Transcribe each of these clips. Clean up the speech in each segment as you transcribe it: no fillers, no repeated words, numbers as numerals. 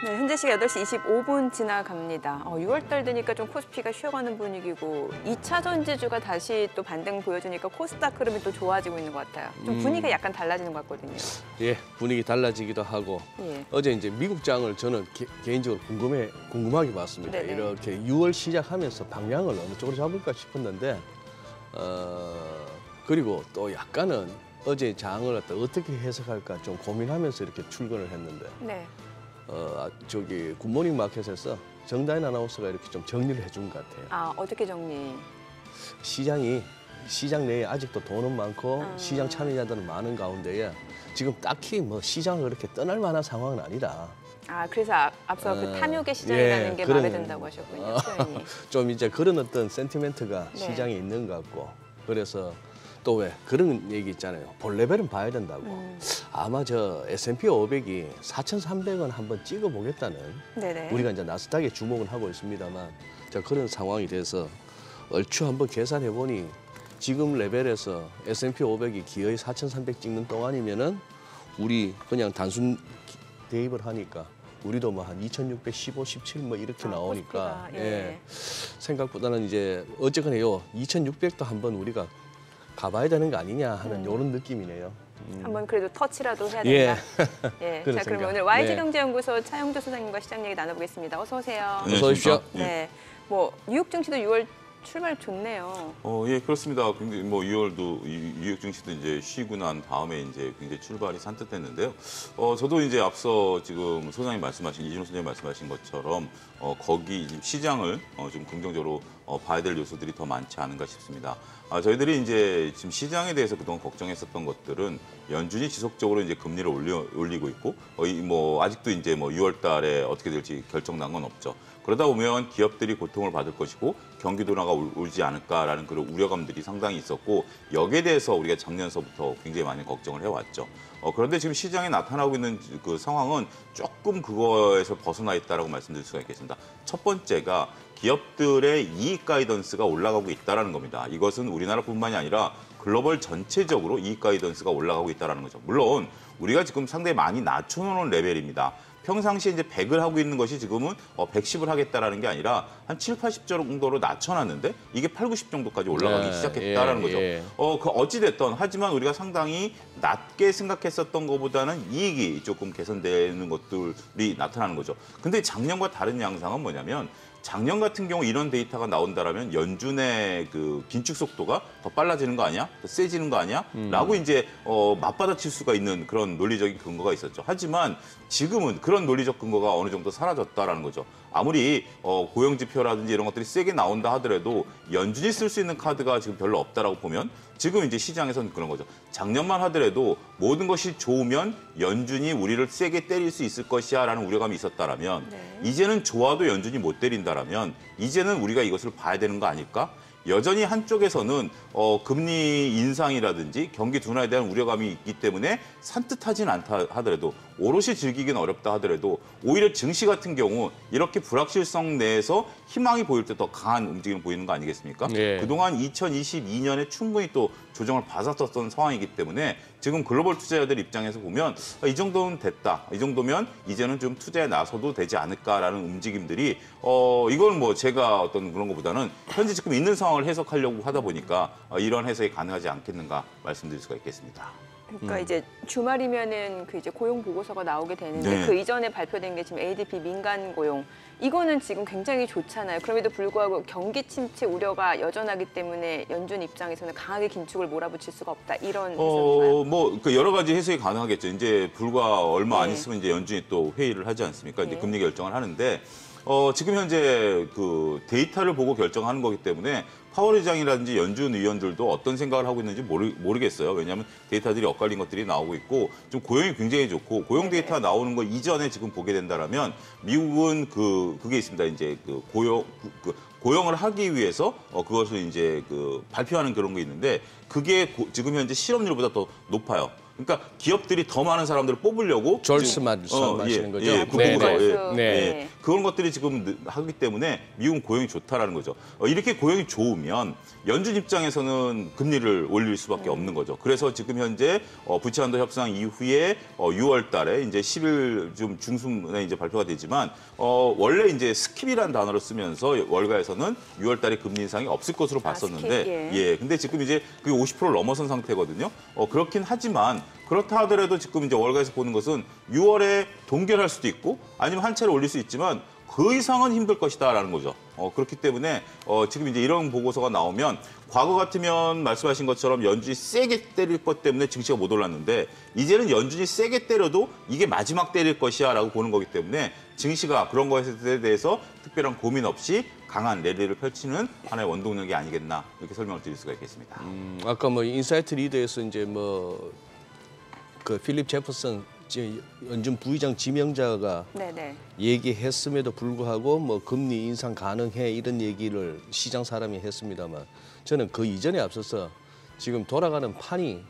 네, 현재 시각 8시 25분 지나갑니다. 6월달 되니까 좀 코스피가 쉬어가는 분위기고 2차 전지주가 다시 또 반등 보여주니까 코스닥 흐름이 또 좋아지고 있는 것 같아요. 좀 분위기가 약간 달라지는 것 같거든요. 예, 분위기 달라지기도 하고 예. 어제 이제 미국 장을 저는 개인적으로 궁금하게 봤습니다. 네네. 이렇게 6월 시작하면서 방향을 어느 쪽으로 잡을까 싶었는데 그리고 또 약간은 어제 장을 어떻게 해석할까 좀 고민하면서 이렇게 출근을 했는데 네. 저기 굿모닝 마켓에서 정다인 아나운서가 이렇게 좀 정리를 해준 것 같아요. 아, 어떻게 정리? 시장 내에 아직도 돈은 많고 시장 참여자들은 많은 가운데에 지금 딱히 뭐 시장을 그렇게 떠날 만한 상황은 아니다. 아, 그래서 앞서 그 탐욕의 시장이라는 게 마음에 든다고 하셨군요. 표현이. 좀 이제 그런 어떤 센티멘트가 네. 시장에 있는 것 같고 그래서 또 왜 그런 얘기 있잖아요. 볼 레벨은 봐야 된다고. 아마 저 S&P 500이 4,300원 한번 찍어보겠다는 네네. 우리가 이제 나스닥에 주목을 하고 있습니다만 자 그런 상황이 돼서 얼추 한번 계산해 보니 지금 레벨에서 S&P 500이 기어이 4,300 찍는 동안이면은 우리 그냥 단순 대입을 하니까 우리도 뭐 한 2,615, 17 뭐 이렇게 나오니까 코스피가, 예. 생각보다는 이제 어쨌거나 요 2,600도 한번 우리가 가봐야 되는 거 아니냐 하는 이런 느낌이네요. 한번 그래도 터치라도 해야 예. 된다. 예. 그런 자, 그럼 생각. 오늘 네. YG경제연구소 차영조 소장님과 시장 얘기 나눠보겠습니다. 어서 오세요. 어서 오십시오. 네. 뭐 뉴욕 증시도 6월 출발 좋네요. 예, 그렇습니다. 굉장히 뭐 2월도 뉴욕 증시도 이제 쉬고 난 다음에 이제 굉장히 출발이 산뜻했는데요. 저도 이제 앞서 지금 소장님 말씀하신 이준호 소장님 말씀하신 것처럼 거기 지금 시장을 좀 긍정적으로 봐야 될 요소들이 더 많지 않은가 싶습니다. 저희들이 이제 지금 시장에 대해서 그동안 걱정했었던 것들은 연준이 지속적으로 이제 금리를 올리고 있고 뭐 아직도 이제 뭐 6월 달에 어떻게 될지 결정난 건 없죠. 그러다 보면 기업들이 고통을 받을 것이고 경기 둔화가 오지 않을까라는 그런 우려감들이 상당히 있었고 여기에 대해서 우리가 작년서부터 굉장히 많이 걱정을 해왔죠. 그런데 지금 시장에 나타나고 있는 그 상황은 조금 그거에서 벗어나 있다라고 말씀드릴 수가 있겠습니다. 첫 번째가 기업들의 이익 가이던스가 올라가고 있다는 겁니다. 이것은 우리나라뿐만이 아니라 글로벌 전체적으로 이익 가이던스가 올라가고 있다는 거죠. 물론 우리가 지금 상당히 많이 낮춰놓은 레벨입니다. 평상시에 이제 100을 하고 있는 것이 지금은 110을 하겠다라는 게 아니라 한 7, 80 정도로 낮춰놨는데 이게 8, 90 정도까지 올라가기 시작했다라는 거죠. 그 어찌됐든 하지만 우리가 상당히 낮게 생각했었던 것보다는 이익이 조금 개선되는 것들이 나타나는 거죠. 근데 작년과 다른 양상은 뭐냐면 작년 같은 경우 이런 데이터가 나온다라면 연준의 그 긴축 속도가 더 빨라지는 거 아니야? 더 세지는 거 아니야? 라고 이제 맞받아칠 수가 있는 그런 논리적인 근거가 있었죠. 하지만 지금은 그런 논리적 근거가 어느 정도 사라졌다라는 거죠. 아무리 고용지표라든지 이런 것들이 세게 나온다 하더라도 연준이 쓸 수 있는 카드가 지금 별로 없다라고 보면 지금 이제 시장에서는 그런 거죠. 작년만 하더라도 모든 것이 좋으면 연준이 우리를 세게 때릴 수 있을 것이야라는 우려감이 있었다라면 이제는 좋아도 연준이 못 때린다라면 이제는 우리가 이것을 봐야 되는 거 아닐까? 여전히 한쪽에서는 금리 인상이라든지 경기 둔화에 대한 우려감이 있기 때문에 산뜻하진 않다 하더라도 오롯이 즐기긴 어렵다 하더라도 오히려 증시 같은 경우 이렇게 불확실성 내에서 희망이 보일 때 더 강한 움직임을 보이는 거 아니겠습니까? 예. 그동안 2022년에 충분히 또 조정을 받았었던 상황이기 때문에 지금 글로벌 투자자들 입장에서 보면 이 정도는 됐다. 이 정도면 이제는 좀 투자에 나서도 되지 않을까라는 움직임들이 이건 뭐 제가 어떤 그런 것보다는 현재 지금 있는 상황을 해석하려고 하다 보니까 이런 해석이 가능하지 않겠는가 말씀드릴 수가 있겠습니다. 그러니까 이제 주말이면은 그 이제 고용 보고서가 나오게 되는데 네. 그 이전에 발표된 게 지금 ADP 민간 고용 이거는 지금 굉장히 좋잖아요. 그럼에도 불구하고 경기 침체 우려가 여전하기 때문에 연준 입장에서는 강하게 긴축을 몰아붙일 수가 없다 이런 해석인가요? 뭐 그 여러 가지 해석이 가능하겠죠. 이제 불과 얼마 안 네. 있으면 이제 연준이 또 회의를 하지 않습니까? 이제 네. 금리 결정을 하는데 지금 현재 그 데이터를 보고 결정하는 거기 때문에 파월 의장이라든지 연준 의원들도 어떤 생각을 하고 있는지 모르겠어요. 왜냐하면 데이터들이 엇갈린 것들이 나오고 있고 좀 고용이 굉장히 좋고 고용 데이터가 나오는 거 이전에 지금 보게 된다라면 미국은 그게 있습니다. 이제 그 고용을 하기 위해서 그것을 이제 그 발표하는 그런 게 있는데 그게 지금 현재 실업률보다 더 높아요. 그러니까 기업들이 더 많은 사람들을 뽑으려고 졸스 말씀하시는 거죠? 예, 네, 그거, 네. 예. 네. 예. 그런 것들이 지금 하기 때문에 미국은 고용이 좋다라는 거죠. 이렇게 고용이 좋으면 연준 입장에서는 금리를 올릴 수밖에 없는 거죠. 그래서 지금 현재 부채한도 협상 이후에 6월 달에 이제 10일 좀 중순에 이제 발표가 되지만 원래 이제 스킵이라는 단어를 쓰면서 월가에서는 6월 달에 금리 인상이 없을 것으로 봤었는데 스킵, 예. 근데 지금 이제 그게 50%를 넘어선 상태거든요. 그렇긴 하지만 그렇다 하더라도 지금 이제 월가에서 보는 것은 6월에 동결할 수도 있고 아니면 한 차례 올릴 수 있지만 그 이상은 힘들 것이다라는 거죠. 그렇기 때문에 지금 이제 이런 보고서가 나오면 과거 같으면 말씀하신 것처럼 연준이 세게 때릴 것 때문에 증시가 못 올랐는데 이제는 연준이 세게 때려도 이게 마지막 때릴 것이야라고 보는 거기 때문에 증시가 그런 것에 대해서 특별한 고민 없이 강한 랠리를 펼치는 하나의 원동력이 아니겠나 이렇게 설명을 드릴 수가 있겠습니다. 아까 뭐 인사이트 리더에서 이제 그 필립 제퍼슨 연준 부의장 지명자가 네네. 얘기했음에도 불구하고 뭐 금리 인상 가능해 이런 얘기를 시장 사람이 했습니다만 저는 그 이전에 앞서서 지금 돌아가는 판이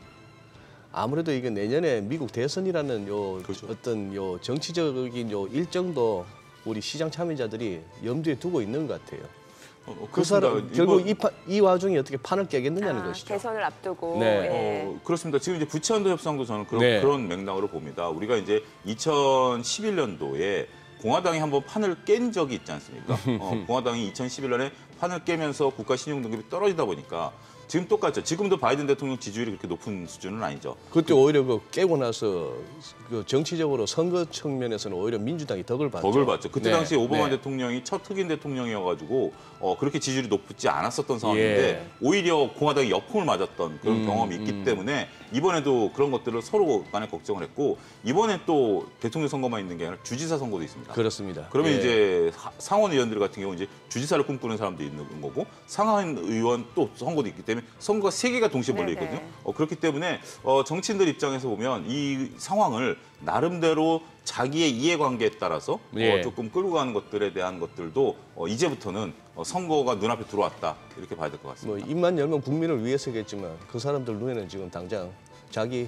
아무래도 이게 내년에 미국 대선이라는 그렇죠. 어떤 정치적인 일정도 우리 시장 참여자들이 염두에 두고 있는 것 같아요. 그 사람 결국 이 와중에 어떻게 판을 깨겠느냐는 것이죠. 대선을 앞두고. 네. 예. 그렇습니다. 지금 이제 부채한도 협상도 저는 네. 그런 맥락으로 봅니다. 우리가 이제 2011년도에 공화당이 한번 판을 깬 적이 있지 않습니까? 공화당이 2011년에 판을 깨면서 국가 신용 등급이 떨어지다 보니까 지금 똑같죠. 지금도 바이든 대통령 지지율이 그렇게 높은 수준은 아니죠. 그때 오히려 그 깨고 나서 그 정치적으로 선거 측면에서는 오히려 민주당이 덕을 봤죠. 덕을 봤죠. 그때 네, 당시 오바마 네. 대통령이 첫 흑인 대통령이어가지고 그렇게 지지율이 높지 않았었던 상황인데 예. 오히려 공화당이 역풍을 맞았던 그런 경험이 있기 때문에 이번에도 그런 것들을 서로 간에 걱정을 했고 이번에 또 대통령 선거만 있는 게 아니라 주지사 선거도 있습니다. 그렇습니다. 그러면 예. 이제 상원 의원들 같은 경우 이제 주지사를 꿈꾸는 사람도 있는 거고 상하원 의원 또 선거도 있기 때문에 선거가 세 개가 동시에 몰려 있거든요. 네네. 그렇기 때문에 정치인들 입장에서 보면 이 상황을 나름대로 자기의 이해관계에 따라서 예. 조금 끌고 가는 것들에 대한 것들도 이제부터는 선거가 눈앞에 들어왔다 이렇게 봐야 될 것 뭐 같습니다. 입만 열면 국민을 위해서겠지만 그 사람들 눈에는 지금 당장 자기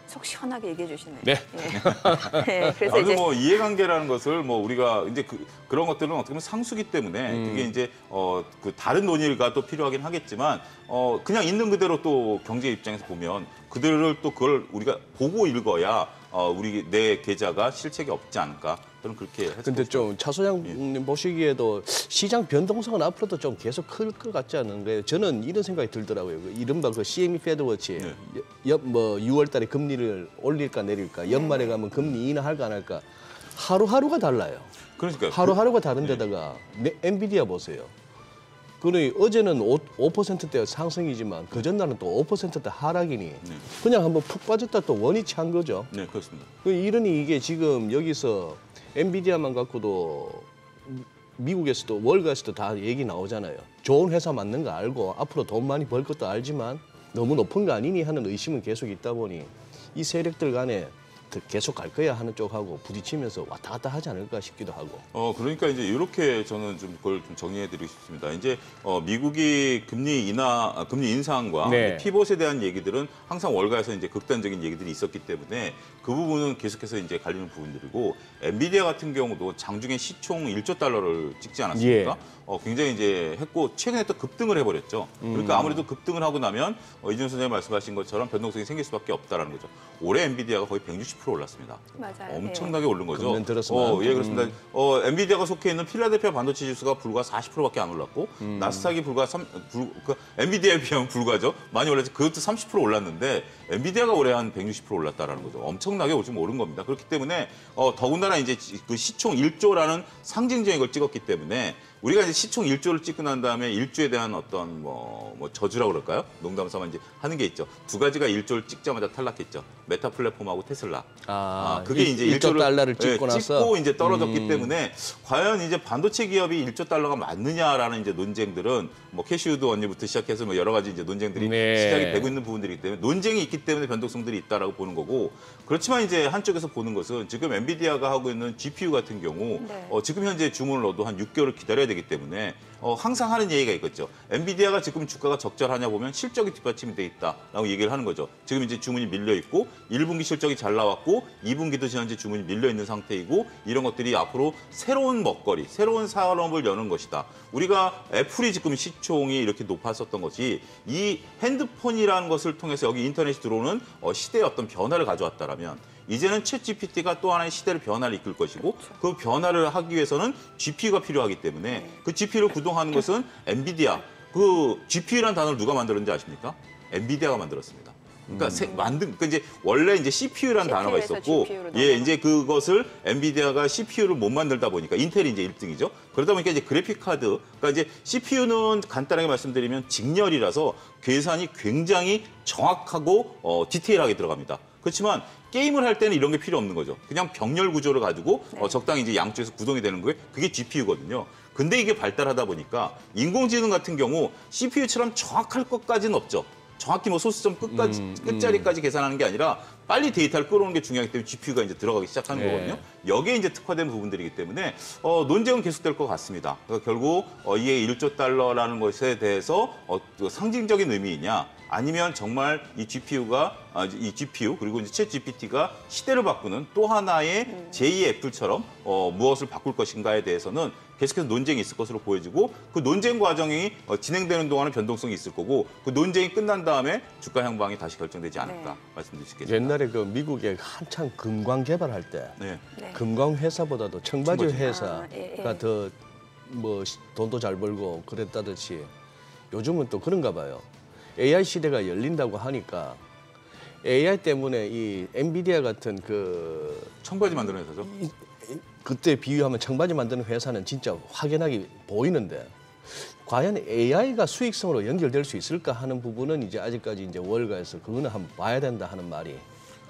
속 시원하게 얘기해 주시네요. 네. 예. 네. 그래서 아무튼 이제 뭐 이해관계라는 것을 뭐 우리가 이제 그런 것들은 어떻게 보면 상수기 때문에 그게 이제 그 다른 논의가 또 필요하긴 하겠지만 그냥 있는 그대로 또 경제 입장에서 보면 그들을 또 그걸 우리가 보고 읽어야 내 계좌가 실책이 없지 않을까 저는 그렇게 해석하고 근데 싶어요. 좀 차 소장님 보시기에도 시장 변동성은 앞으로도 좀 계속 클 것 같지 않은가요? 저는 이런 생각이 들더라고요. 이른바 그 CME 패드워치 네. 뭐 6월달에 금리를 올릴까 내릴까 연말에 가면 금리 인하할까 안 할까 하루하루가 달라요. 그러니까 하루하루가 다른데다가 엔비디아 보세요. 그러니 어제는 5%대 상승이지만 그 전날은 또 5%대 하락이니 그냥 한번 푹 빠졌다 또 원위치 한 거죠. 네 그렇습니다. 이러니 이게 지금 여기서 엔비디아만 갖고도 미국에서도 월가에서도 다 얘기 나오잖아요. 좋은 회사 맞는 거 알고 앞으로 돈 많이 벌 것도 알지만 너무 높은 거 아니니 하는 의심은 계속 있다 보니 이 세력들 간에 계속 갈 거야 하는 쪽하고 부딪히면서 왔다 갔다 하지 않을까 싶기도 하고. 그러니까 이제 이렇게 저는 좀 그걸 좀 정리해드리고 싶습니다. 이제 미국이 금리 인상과 네. 피봇에 대한 얘기들은 항상 월가에서 이제 극단적인 얘기들이 있었기 때문에 그 부분은 계속해서 이제 갈리는 부분들이고 엔비디아 같은 경우도 장중에 시총 1조 달러를 찍지 않았습니까? 굉장히 이제 했고 최근에 또 급등을 해버렸죠. 그러니까 아무래도 급등을 하고 나면 이준호 선생님 말씀하신 것처럼 변동성이 생길 수밖에 없다라는 거죠. 올해 엔비디아가 거의 160% 올랐습니다. 맞아요. 엄청나게 오른 거죠. 금년 들었으면. 예, 그렇습니다. 엔비디아가 속해 있는 필라델피아 반도체 지수가 불과 40%밖에 안 올랐고 나스닥이 엔비디아에 비하면 불과죠. 많이 올랐지. 그것도 30% 올랐는데 엔비디아가 올해 한 160% 올랐다라는 거죠. 엄청나게 좀 오른 겁니다. 그렇기 때문에 더군다나 이제 그 시총 1조라는 상징적인 걸 찍었기 때문에 우리가 이제 시총 1조를 찍고 난 다음에 1조에 대한 어떤 뭐 저주라고 그럴까요? 농담 삼아 이제 하는 게 있죠. 두 가지가 1조를 찍자마자 탈락했죠. 메타 플랫폼하고 테슬라. 그게 이제 1조 달러를 찍고 나서 찍고 이제 떨어졌기 때문에 과연 이제 반도체 기업이 1조 달러가 맞느냐라는 이제 논쟁들은 뭐 캐시우드 원리부터 시작해서 뭐 여러 가지 이제 논쟁들이 네. 시작이 되고 있는 부분들이기 때문에 논쟁이 있기 때문에 변동성들이 있다라고 보는 거고 그렇지만 이제 한쪽에서 보는 것은 지금 엔비디아가 하고 있는 GPU 같은 경우 네. 지금 현재 주문을 넣어도 한 6개월을 기다려야 되기 되기 때문에 항상 하는 얘기가 있겠죠. 엔비디아가 지금 주가가 적절하냐 보면 실적이 뒷받침이 돼 있다라고 얘기를 하는 거죠. 지금 이제 주문이 밀려 있고 1분기 실적이 잘 나왔고 2분기도 현재 주문이 밀려 있는 상태이고 이런 것들이 앞으로 새로운 먹거리, 새로운 산업을 여는 것이다. 우리가 애플이 지금 시총이 이렇게 높았었던 것이 이 핸드폰이라는 것을 통해서 여기 인터넷이 들어오는 시대의 어떤 변화를 가져왔다라면 이제는 챗 GPT가 또 하나의 시대를 변화를 이끌 것이고 그 변화를 하기 위해서는 GPU가 필요하기 때문에 그 GPU를 구동하는 것은 엔비디아. 그 GPU라는 단어를 누가 만들었는지 아십니까? 엔비디아가 만들었습니다. 그러니까 그러니까 이제 원래 이제 CPU라는 단어가 있었고 이제 그것을 엔비디아가 CPU를 못 만들다 보니까 인텔이 이제 1등이죠. 그러다 보니까 이제 그래픽 카드 그러니까 이제 CPU는 간단하게 말씀드리면 직렬이라서 계산이 굉장히 정확하고 디테일하게 들어갑니다. 그렇지만 게임을 할 때는 이런 게 필요 없는 거죠. 그냥 병렬 구조를 가지고 적당히 이제 양쪽에서 구동이 되는 거예요. 그게 GPU거든요. 근데 이게 발달하다 보니까 인공지능 같은 경우 CPU처럼 정확할 것까지는 없죠. 정확히 뭐 소수점 끝자리까지 계산하는 게 아니라 빨리 데이터를 끌어오는 게 중요하기 때문에 GPU가 이제 들어가기 시작하는 거거든요. 여기에 이제 특화된 부분들이기 때문에 논쟁은 계속될 것 같습니다. 그러니까 결국 이게 1조 달러라는 것에 대해서 상징적인 의미이냐 아니면 정말 이 GPU가 이 GPU 그리고 이제 챗 GPT가 시대를 바꾸는 또 하나의 제2의 애플처럼 무엇을 바꿀 것인가에 대해서는 계속해서 논쟁이 있을 것으로 보여지고 그 논쟁 과정이 진행되는 동안은 변동성이 있을 거고 그 논쟁이 끝난 다음에 주가 향방이 다시 결정되지 않을까 말씀드릴 수 있겠습니다. 옛날에 그 미국에 한창 금광 개발할 때 금광 회사보다도 청바지 회사가 더 뭐 돈도 잘 벌고 그랬다듯이 요즘은 또 그런가 봐요. AI 시대가 열린다고 하니까 AI 때문에 이 엔비디아 같은 그 청바지 만드는 회사죠. 그때 비유하면 청바지 만드는 회사는 진짜 확연하게 보이는데 과연 AI가 수익성으로 연결될 수 있을까 하는 부분은 이제 아직까지 이제 월가에서 그거는 한번 봐야 된다 하는 말이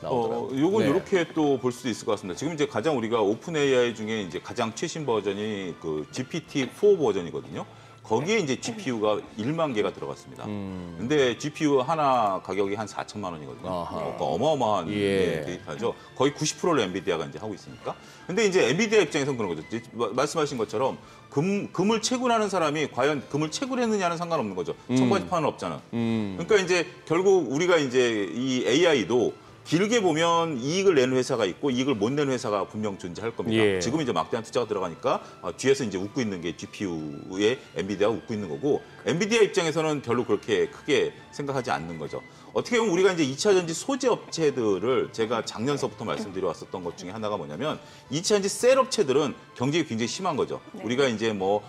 나오더라고요. 요건 이렇게 또 볼 수도 있을 것 같습니다. 지금 이제 가장 우리가 오픈 AI 중에 이제 가장 최신 버전이 그 GPT-4 버전이거든요. 거기에 이제 GPU가 1만 개가 들어갔습니다. 근데 GPU 하나 가격이 한 4천만 원이거든요. 그러니까 어마어마한 데이터죠. 거의 90%를 엔비디아가 이제 하고 있으니까. 근데 이제 엔비디아 입장에서는 그런 거죠. 말씀하신 것처럼 금을 채굴하는 사람이 과연 금을 채굴했느냐는 상관없는 거죠. 청바지판은 없잖아. 그러니까 이제 결국 우리가 이제 이 AI도 길게 보면 이익을 내는 회사가 있고 이익을 못 내는 회사가 분명 존재할 겁니다. 지금 이제 막대한 투자가 들어가니까 뒤에서 이제 웃고 있는 게 GPU에 엔비디아가 웃고 있는 거고 엔비디아 입장에서는 별로 그렇게 크게 생각하지 않는 거죠. 어떻게 보면 우리가 이제 2차 전지 소재 업체들을 제가 작년서부터 말씀드려 왔었던 것 중에 하나가 뭐냐면 2차 전지 셀 업체들은 경쟁이 굉장히 심한 거죠. 우리가 이제 뭐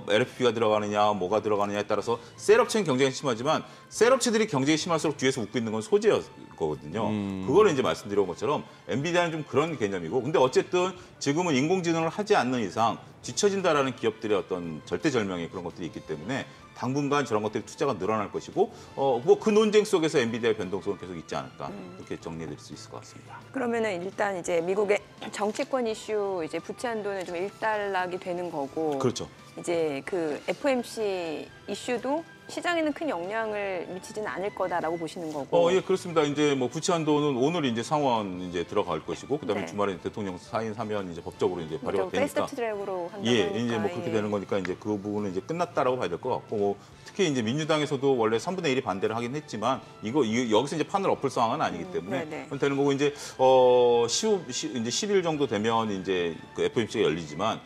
LFP가 들어가느냐 뭐가 들어가느냐에 따라서 셀 업체는 경쟁이 심하지만 셀 업체들이 경쟁이 심할수록 뒤에서 웃고 있는 건 소재거든요. 그거를 이제 말씀드린 것처럼 엔비디아는 좀 그런 개념이고 근데 어쨌든 지금은 인공지능을 하지 않는 이상 뒤처진다라는 기업들의 어떤 절대절명의 그런 것들이 있기 때문에 당분간 저런 것들이 투자가 늘어날 것이고 뭐 그 논쟁 속에서 엔비디아의 변동성은 계속 있지 않을까 이렇게 정리해드릴 수 있을 것 같습니다. 그러면은 일단 이제 미국의 정치권 이슈 이제 부채 한도는 좀 일단락이 되는 거고 그렇죠. 이제 그 FOMC 이슈도 시장에는 큰 영향을 미치지는 않을 거다라고 보시는 거고. 예, 그렇습니다. 이제 뭐 부채 한도는 오늘 이제 상원 이제 들어갈 것이고 그다음에 네. 주말에 대통령 사인하면 이제 법적으로 이제 발효가 되니까. 패스트 트랙으로 한다고 예, 하니까, 이제 뭐 그렇게 되는 거니까 이제 그 부분은 이제 끝났다라고 봐야 될 것 같고 뭐 특히 이제 민주당에서도 원래 3분의 1이 반대를 하긴 했지만 여기서 이제 판을 엎을 상황은 아니기 때문에 네네. 되는 거고 이제 이제 10일 정도 되면 이제 그 FOMC가 열리지만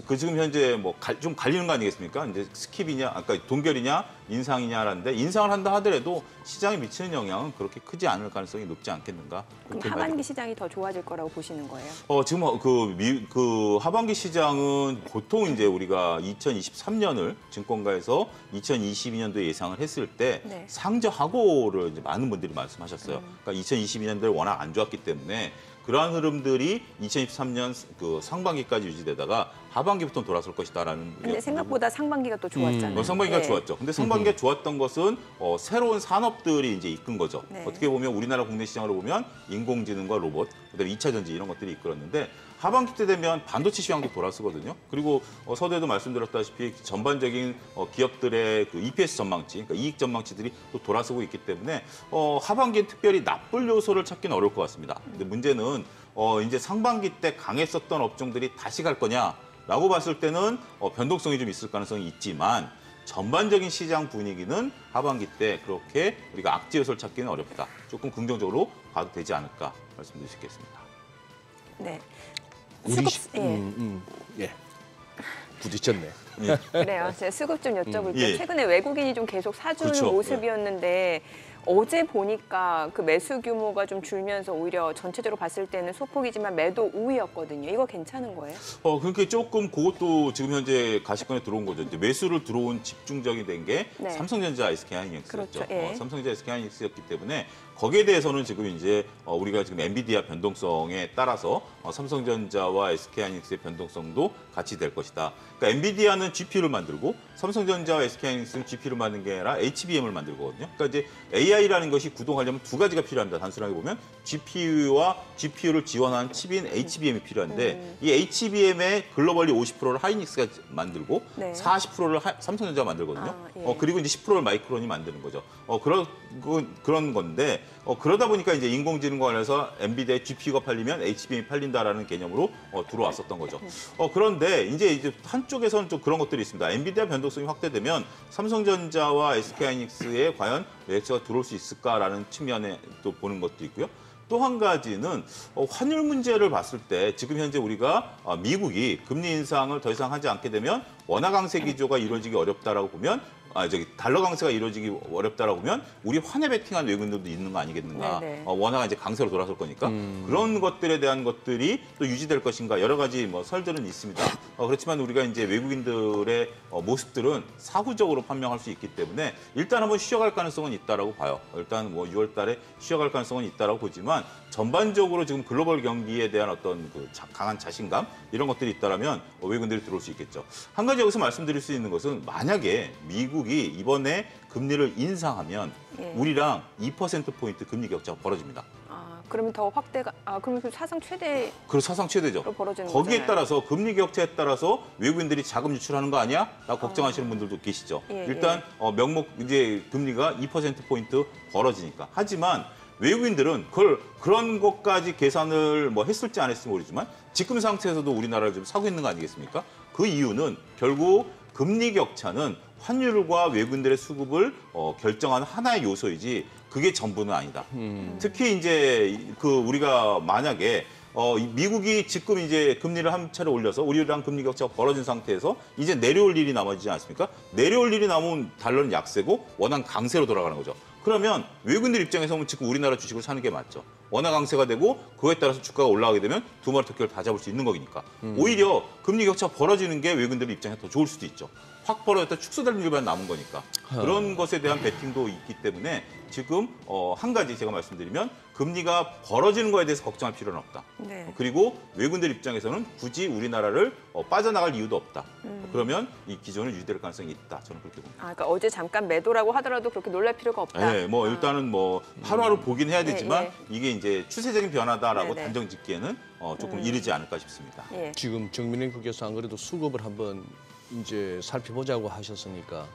그 지금 현재 뭐 좀 갈리는 거 아니겠습니까? 이제 스킵이냐, 아까 동결이냐, 인상이냐라는데 인상을 한다 하더라도 시장에 미치는 영향은 그렇게 크지 않을 가능성이 높지 않겠는가? 그럼 그렇게 봐야 하반기 됩니다. 시장이 더 좋아질 거라고 보시는 거예요? 지금 그 하반기 시장은 보통 이제 우리가 2023년을 증권가에서 2022년도에 예상을 했을 때 네. 상저하고를 이제 많은 분들이 말씀하셨어요. 그러니까 2022년도에 워낙 안 좋았기 때문에 그러한 흐름들이 2023년 그 상반기까지 유지되다가 하반기부터 돌아설 것이다라는. 근데 생각보다 상반기가 또 좋았잖아요. 상반기가 네. 좋았죠. 근데 상반기가 좋았던 것은 새로운 산업들이 이제 이끈 거죠. 네. 어떻게 보면 우리나라 국내 시장으로 보면 인공지능과 로봇, 그다음에 2차 전지 이런 것들이 이끌었는데 하반기 때 되면 반도체 시장도 돌아서거든요. 그리고 서두에도 말씀드렸다시피 전반적인 기업들의 그 EPS 전망치, 그러니까 이익 전망치들이 또 돌아서고 있기 때문에 하반기엔 특별히 나쁠 요소를 찾기는 어려울 것 같습니다. 근데 문제는 이제 상반기 때 강했었던 업종들이 다시 갈 거냐? 라고 봤을 때는 변동성이 좀 있을 가능성이 있지만 전반적인 시장 분위기는 하반기 때 그렇게 우리가 악재 요소를 찾기는 어렵다. 조금 긍정적으로 봐도 되지 않을까 말씀드릴 수 있겠습니다. 네. 우리 예. 예. 부딪혔네. 그래요. 제가 수급 좀 여쭤볼게요. 예. 최근에 외국인이 좀 계속 사주는 그렇죠. 모습이었는데 어제 보니까 그 매수 규모가 좀 줄면서 오히려 전체적으로 봤을 때는 소폭이지만 매도 우위였거든요. 이거 괜찮은 거예요? 그러니까 조금 그것도 지금 현재 가시권에 들어온 거죠. 이제 매수를 들어온 집중적이 된 게 네. 삼성전자, SK하이닉스였죠. 그렇죠. 예. 삼성전자, SK하이닉스였기 때문에 거기에 대해서는 지금 이제 우리가 지금 엔비디아 변동성에 따라서 삼성전자와 SK하이닉스의 변동성도 같이 될 것이다. 그러니까 엔비디아는 GPU를 만들고 삼성전자와 SK하이닉스는 GPU를 만드는 게 아니라 HBM을 만들거든요. 그러니까 이제 AI라는 것이 구동하려면 두 가지가 필요합니다. 단순하게 보면 GPU와 GPU를 지원하는 칩인 HBM이 필요한데 이 HBM의 글로벌리 50%를 하이닉스가 만들고 네. 40%를 삼성전자가 만들거든요. 아, 예. 그리고 이제 10%를 마이크론이 만드는 거죠. 그런 건데 그러다 보니까 이제 인공지능 관련해서 엔비디아의 GPU가 팔리면 HBM이 팔린다라는 개념으로 들어왔었던 거죠. 그런데 이제 한쪽에서는 좀 그런 것들이 있습니다. 엔비디아 변동성이 확대되면 삼성전자와 SK하이닉스에 과연 매수가 들어올 수 있을까라는 측면에 또 보는 것도 있고요. 또 한 가지는 환율 문제를 봤을 때 지금 현재 우리가 미국이 금리 인상을 더 이상 하지 않게 되면 원화 강세 기조가 이루어지기 어렵다라고 보면 달러 강세가 이루어지기 어렵다라고 보면 우리 환에 베팅한 외국인들도 있는 거 아니겠는가. 네네. 원화가 이제 강세로 돌아설 거니까 그런 것들에 대한 것들이 또 유지될 것인가 여러 가지 설들은 있습니다. 그렇지만 우리가 이제 외국인들의 모습들은 사후적으로 판명할 수 있기 때문에 일단 한번 쉬어갈 가능성은 있다라고 봐요. 일단 6월 달에 쉬어갈 가능성은 있다라고 보지만 전반적으로 지금 글로벌 경기에 대한 어떤 강한 자신감 이런 것들이 있다라면 외국인들이 들어올 수 있겠죠. 한 가지 여기서 말씀드릴 수 있는 것은 만약에 미국이 이번에 금리를 인상하면 예. 우리랑 2%포인트 금리 격차가 벌어집니다. 그러면 더 확대가 그러면 그 사상 최대로 그리고 사상 최대죠. 벌어지는 거기에 거잖아요. 따라서 금리 격차에 따라서 외국인들이 자금 유출하는 거 아니야? 라고 걱정하시는 분들도 계시죠. 예, 일단 명목 이제 금리가 2%포인트 벌어지니까. 하지만 외국인들은 그런 것까지 계산을 했을지 안 했을지 모르지만 지금 상태에서도 우리나라를 좀 사고 있는 거 아니겠습니까? 그 이유는 결국 금리 격차는 환율과 외국인들의 수급을 결정하는 하나의 요소이지 그게 전부는 아니다. 특히 이제 우리가 만약에 미국이 지금 이제 금리를 한 차례 올려서 우리랑 금리 격차가 벌어진 상태에서 이제 내려올 일이 남아지지 않습니까? 내려올 일이 남으면 달러는 약세고 원화는 강세로 돌아가는 거죠. 그러면 외국인들 입장에서 보면 지금 우리나라 주식을 사는 게 맞죠. 원화 강세가 되고 그거에 따라서 주가가 올라가게 되면 두 마리 토끼를 다 잡을 수 있는 거니까. 오히려 금리 격차가 벌어지는 게 외국인들 입장에 더 좋을 수도 있죠. 확 벌어졌다 축소될 일만 남은 거니까. 그런 것에 대한 베팅도 있기 때문에 지금 한 가지 제가 말씀드리면 금리가 벌어지는 거에 대해서 걱정할 필요는 없다. 네. 그리고 외국인들 입장에서는 굳이 우리나라를 빠져나갈 이유도 없다. 그러면 이 기존을 유지될 가능성이 있다. 저는 그렇게 봅니다. 그러니까 어제 잠깐 매도라고 하더라도 그렇게 놀랄 필요가 없다. 네, 일단은 하루하루 보긴 해야 되지만 예. 이게 이제 추세적인 변화다라고 네네. 단정 짓기에는 조금 이르지 않을까 싶습니다. 예. 지금 정민랭크께서 안 그래도 수급을 한번 이제 살펴보자고 하셨으니까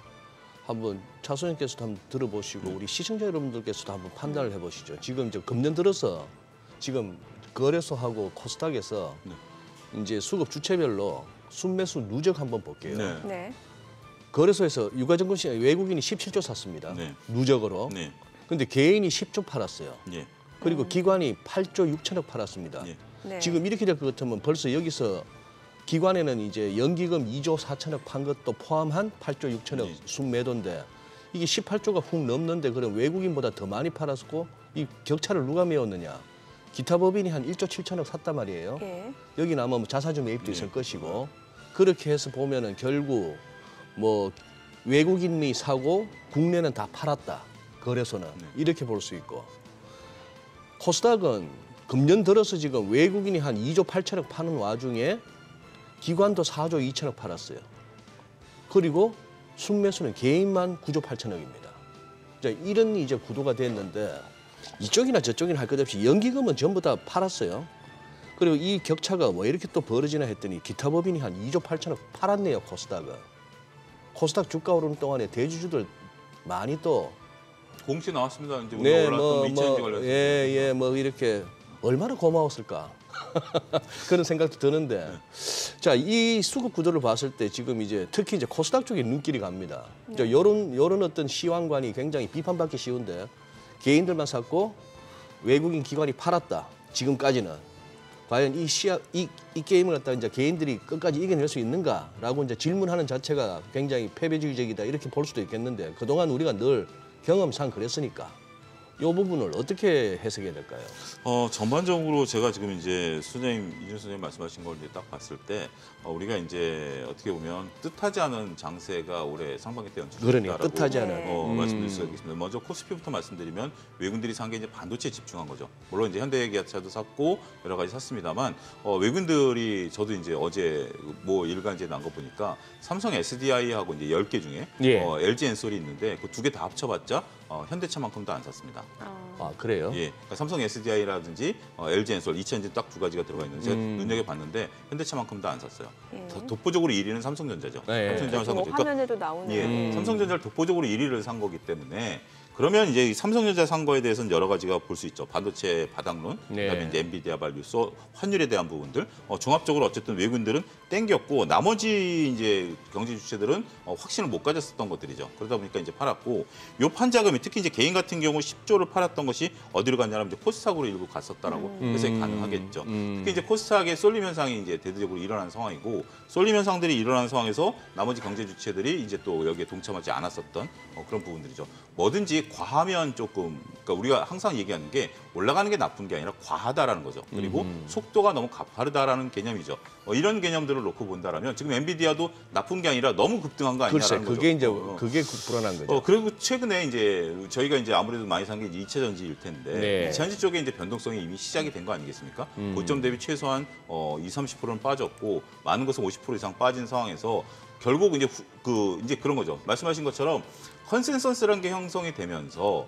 한번 차 소장님께서도 한번 들어보시고 우리 시청자 여러분들께서도 한번 판단을 해보시죠. 지금 금년 들어서 지금 거래소하고 코스닥에서 이제 수급 주체별로 순매수 누적 한번 볼게요. 네. 네. 거래소에서 유가증권시장 외국인이 17조 샀습니다. 네. 누적으로. 네. 근데 개인이 10조 팔았어요. 예. 그리고 기관이 8조 6천억 팔았습니다. 예. 네. 지금 이렇게 될 것 같으면 벌써 여기서 기관에는 이제 연기금 2조 4천억 판 것도 포함한 8조 6천억 순매도인데 이게 18조가 훅 넘는데 그럼 외국인보다 더 많이 팔았고 이 격차를 누가 메웠느냐. 기타 법인이 한 1조 7천억 샀단 말이에요. 예. 여기 남으면 자사주 매입도 있을 예. 것이고 그렇게 해서 보면은 결국 외국인이 사고 국내는 다 팔았다. 거래소는 이렇게 볼 수 있고 코스닥은 금년 들어서 지금 외국인이 한 2조 8천억 파는 와중에 기관도 4조 2천억 팔았어요. 그리고 순매수는 개인만 9조 8천억입니다. 이런 이제 구도가 됐는데 이쪽이나 저쪽이나 할 것 없이 연기금은 전부 다 팔았어요. 그리고 이 격차가 이렇게 또 벌어지나 했더니 기타 법인이 한 2조 8천억 팔았네요. 코스닥은. 코스닥 주가 오르는 동안에 대주주들 많이 또 공시 나왔습니다. 이제 우리가 올랐던 2000지 관련해서. 이렇게 얼마나 고마웠을까. 그런 생각도 드는데 자, 이 수급 구조를 봤을 때 지금 이제 특히 이제 코스닥 쪽에 눈길이 갑니다. 요런 어떤 시황관이 굉장히 비판받기 쉬운데 개인들만 샀고 외국인 기관이 팔았다. 지금까지는 과연 이 게임을 갖다 이제 개인들이 끝까지 이겨낼 수 있는가라고 이제 질문하는 자체가 굉장히 패배주의적이다 이렇게 볼 수도 있겠는데 그동안 우리가 늘 경험상 그랬으니까 이 부분을 어떻게 해석해야 될까요? 전반적으로 제가 지금 이제 이준 선생님 말씀하신 걸 이제 딱 봤을 때 우리가 이제 어떻게 보면 뜻하지 않은 장세가 올해 상반기 때 연출됐다라고 그러니까 뜻하지 않은 말씀드릴 수가 있겠습니다. 먼저 코스피부터 말씀드리면 외국인들이 산 게 이제 반도체에 집중한 거죠. 물론 이제 현대기아차도 샀고 여러 가지 샀습니다만 외국인들이 저도 이제 어제 뭐 일간지에 난 거 보니까 삼성 SDI하고 이제 10개 중에 예. LG 엔솔이 있는데 그 두 개 다 합쳐봤자 현대차만큼도 안 샀습니다. 아, 그래요? 예, 그러니까 삼성 SDI라든지 LG 엔솔, 이차전지 딱 두 가지가 들어가 있는데 제가 눈여겨봤는데 현대차만큼도 안 샀어요. 예. 독보적으로 1위는 삼성전자죠. 네. 삼성전자를 산 뭐 거죠. 그러니까 화면에도 나오네요. 예, 삼성전자를 독보적으로 1위를 산 거기 때문에 그러면 이제 이 삼성전자 산 거에 대해서는 여러 가지가 볼 수 있죠. 반도체 바닥론, 네. 그다음에 이제 엔비디아 발류, 환율에 대한 부분들. 종합적으로 어쨌든 외국인들은 땡겼고 나머지 이제 경제 주체들은 확신을 못 가졌었던 것들이죠. 그러다 보니까 이제 팔았고 요 판자금이 특히 이제 개인 같은 경우 10조를 팔았던 것이 어디로 갔냐면 이제 코스닥으로 일부 갔었다라고 해석이 가능하겠죠. 특히 이제 코스닥의 쏠림 현상이 이제 대대적으로 일어나는 상황이고 쏠림 현상들이 일어나는 상황에서 나머지 경제 주체들이 이제 또 여기에 동참하지 않았었던 그런 부분들이죠. 뭐든지 과하면 조금 그러니까 우리가 항상 얘기하는 게 올라가는 게 나쁜 게 아니라 과하다라는 거죠. 그리고 속도가 너무 가파르다라는 개념이죠. 이런 개념들을 놓고 본다라면 지금 엔비디아도 나쁜 게 아니라 너무 급등한 거 아니냐라는 거죠. 그게 이제 그게 불안한 거죠. 그리고 최근에 이제 저희가 이제 아무래도 많이 산 게 2차 전지일 텐데 네. 2차 전지 쪽에 이제 변동성이 이미 시작이 된 거 아니겠습니까? 고점 대비 최소한 20-30%는 빠졌고 많은 것은 50% 이상 빠진 상황에서 결국 이제 이제 그런 거죠. 말씀하신 것처럼 컨센서스라는 게 형성이 되면서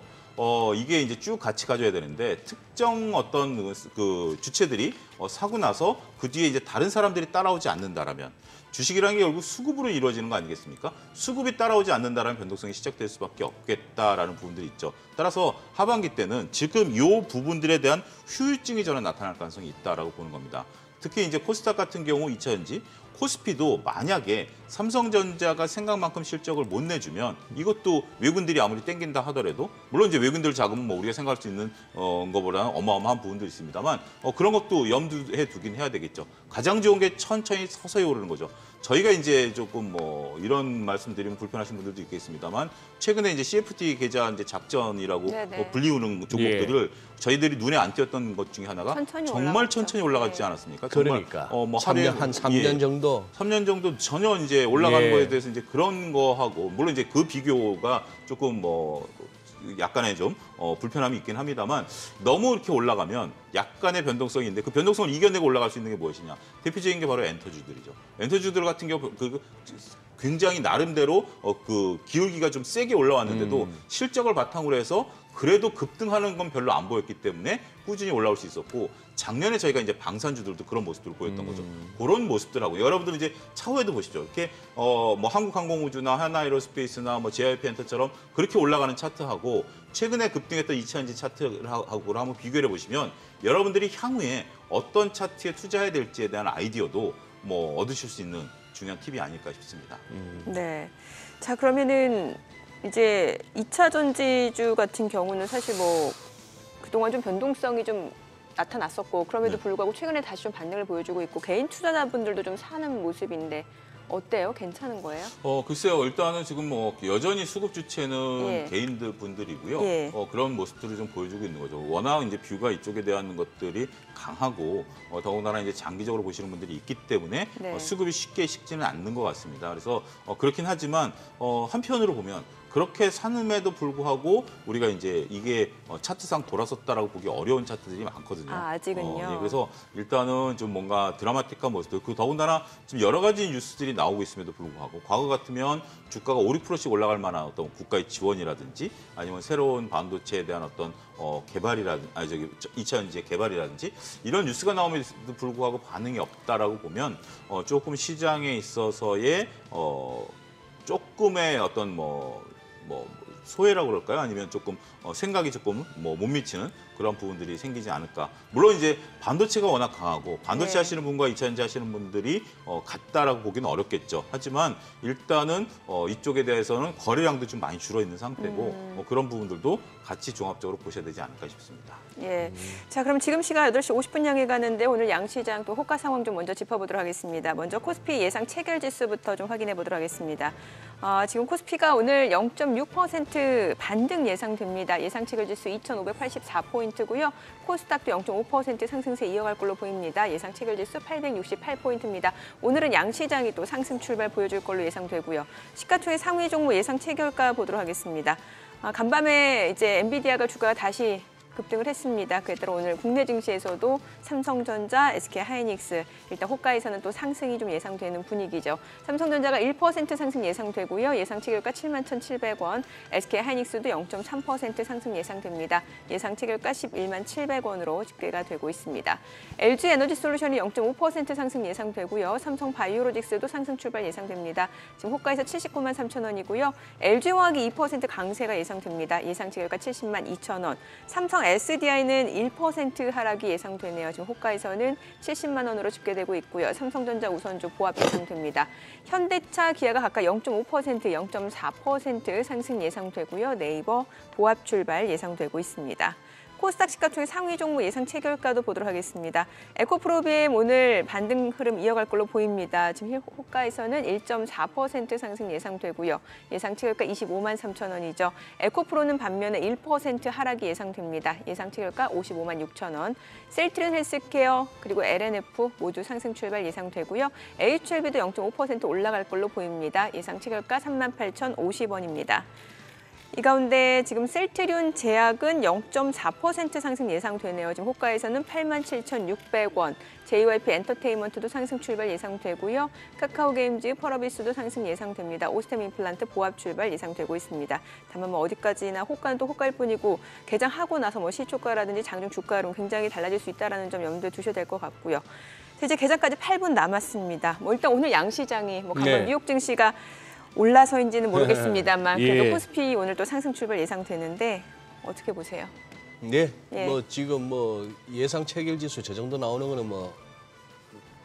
이게 이제 쭉 같이 가져야 되는데 특정 어떤 그 주체들이 사고 나서 그 뒤에 이제 다른 사람들이 따라오지 않는다라면 주식이라는 게 결국 수급으로 이루어지는 거 아니겠습니까? 수급이 따라오지 않는다라면 변동성이 시작될 수밖에 없겠다라는 부분들이 있죠. 따라서 하반기 때는 지금 이 부분들에 대한 후유증이 저는 나타날 가능성이 있다라고 보는 겁니다. 특히 이제 코스닥 같은 경우 2차전지 코스피도 만약에 삼성전자가 생각만큼 실적을 못 내주면 이것도 외국인들이 아무리 땡긴다 하더라도 물론 이제 외국인들 자금은 뭐 우리가 생각할 수 있는 것보다는 어마어마한 부분도 있습니다만 그런 것도 염두에 두긴 해야 되겠죠. 가장 좋은 게 천천히 서서히 오르는 거죠. 저희가 이제 조금 뭐 이런 말씀드리면 불편하신 분들도 있겠습니다만 최근에 이제 CFD 계좌 이제 작전이라고 불리우는 종목들을 저희들이 눈에 안 띄었던 것 중에 하나가 정말 천천히 올라가지 않았습니까? 그러니까 뭐 3년 한 3년 정도 3년 정도 전혀 이제 올라가는 예. 거에 대해서 이제 그런 거 하고 물론 이제 그 비교가 조금 뭐 약간의 좀 불편함이 있긴 합니다만 너무 이렇게 올라가면 약간의 변동성이 있는데 그 변동성을 이겨내고 올라갈 수 있는 게 무엇이냐 대표적인 게 바로 엔터주들이죠. 엔터주들 같은 경우 굉장히 나름대로 그 기울기가 좀 세게 올라왔는데도 실적을 바탕으로 해서 그래도 급등하는 건 별로 안 보였기 때문에 꾸준히 올라올 수 있었고 작년에 저희가 이제 방산주들도 그런 모습들을 보였던 거죠. 그런 모습들하고 여러분들 이제 차후에도 보시죠. 이렇게 뭐 한국항공우주나 하나에로스페이스나 뭐 JYP엔터처럼 그렇게 올라가는 차트하고 최근에 급등했던 2차전지 차트하고 한번 비교해 보시면 여러분들이 향후에 어떤 차트에 투자해야 될지에 대한 아이디어도 뭐 얻으실 수 있는 중요한 팁이 아닐까 싶습니다. 네. 자, 그러면은 이제 2차 전지주 같은 경우는 사실 뭐 그동안 좀 변동성이 좀 나타났었고 그럼에도 불구하고 최근에 다시 좀 반등을 보여주고 있고 개인 투자자분들도 좀 사는 모습인데 어때요? 괜찮은 거예요? 글쎄요. 일단은 지금 뭐 여전히 수급 주체는 예. 개인들 분들이고요. 예. 그런 모습들을 좀 보여주고 있는 거죠. 워낙 이제 뷰가 이쪽에 대한 것들이 강하고 더군다나 이제 장기적으로 보시는 분들이 있기 때문에 네. 수급이 쉽게 식지는 않는 것 같습니다. 그래서 그렇긴 하지만 한편으로 보면 그렇게 사는에도 불구하고 우리가 이제 이게 차트상 돌아섰다라고 보기 어려운 차트들이 많거든요. 아직은요. 예, 그래서 일단은 좀 뭔가 드라마틱한 모습들, 더군다나 지금 여러 가지 뉴스들이 나오고 있음에도 불구하고 과거 같으면 주가가 5, 6%씩 올라갈 만한 어떤 국가의 지원이라든지 아니면 새로운 반도체에 대한 어떤 개발이라든지, 2차 전지의 개발이라든지 이런 뉴스가 나옴에도 불구하고 반응이 없다라고 보면 조금 시장에 있어서의 조금의 어떤 소외라고 그럴까요? 아니면 조금 생각이 조금 못 미치는 그런 부분들이 생기지 않을까. 물론 이제 반도체가 워낙 강하고 반도체 네. 하시는 분과 2차전지 하시는 분들이 같다라고 보기는 어렵겠죠. 하지만 일단은 이쪽에 대해서는 거래량도 좀 많이 줄어 있는 상태고 그런 부분들도 같이 종합적으로 보셔야 되지 않을까 싶습니다. 예. 자, 그럼 지금 시각 8시 50분 향해 가는데 오늘 양시장 또 호가 상황 좀 먼저 짚어보도록 하겠습니다. 먼저 코스피 예상 체결 지수부터 좀 확인해 보도록 하겠습니다. 지금 코스피가 오늘 0.6% 반등 예상됩니다. 예상 체결 지수 2,584포인트고요. 코스닥도 0.5% 상승세 이어갈 걸로 보입니다. 예상 체결 지수 868포인트입니다. 오늘은 양시장이 또 상승 출발 보여줄 걸로 예상되고요. 시가총액 상위 종목 예상 체결가 보도록 하겠습니다. 간밤에 이제 엔비디아가 주가가 다시 급등을 했습니다. 그에 따라 오늘 국내 증시에서도 삼성전자, SK하이닉스, 일단 호가에서는 또 상승이 좀 예상되는 분위기죠. 삼성전자가 1% 상승 예상되고요. 예상 체결가 71,700원, SK하이닉스도 0.3% 상승 예상됩니다. 예상 체결가 117,700원으로 집계가 되고 있습니다. LG에너지솔루션이 0.5% 상승 예상되고요. 삼성바이오로직스도 상승 출발 예상됩니다. 지금 호가에서 793,000원이고요. LG화학이 2% 강세가 예상됩니다. 예상 체결가 702,000원. 삼성 SDI는 1% 하락이 예상되네요. 지금 호가에서는 70만 원으로 집계되고 있고요. 삼성전자 우선주 보합 예상됩니다. 현대차, 기아가 각각 0.5%, 0.4% 상승 예상되고요. 네이버 보합 출발 예상되고 있습니다. 코스닥 시가총액 상위 종목 예상 체결가도 보도록 하겠습니다. 에코프로비엠 오늘 반등 흐름 이어갈 걸로 보입니다. 지금 호가에서는 1.4% 상승 예상되고요. 예상 체결가 25만 3천 원이죠. 에코프로는 반면에 1% 하락이 예상됩니다. 예상 체결가 55만 6천 원. 셀트리온 헬스케어 그리고 LNF 모두 상승 출발 예상되고요. HLB도 0.5% 올라갈 걸로 보입니다. 예상 체결가 38,050원입니다. 이 가운데 지금 셀트리온 제약은 0.4% 상승 예상되네요. 지금 호가에서는 87,600원, JYP 엔터테인먼트도 상승 출발 예상되고요. 카카오게임즈, 펄어비스도 상승 예상됩니다. 오스템 임플란트 보합 출발 예상되고 있습니다. 다만 뭐 어디까지나 호가는 또 호가일 뿐이고 개장하고 나서 뭐 시초가라든지 장중 주가로 굉장히 달라질 수 있다는 점 염두에 두셔야 될 것 같고요. 이제 개장까지 8분 남았습니다. 뭐 일단 오늘 양시장이 뭐 강원 뉴욕 증시가 올라서인지는 모르겠습니다만 그래도 예. 코스피 오늘 또 상승 출발 예상되는데 어떻게 보세요? 네, 예. 뭐 지금 뭐 예상 체결 지수 저 정도 나오는 거는 뭐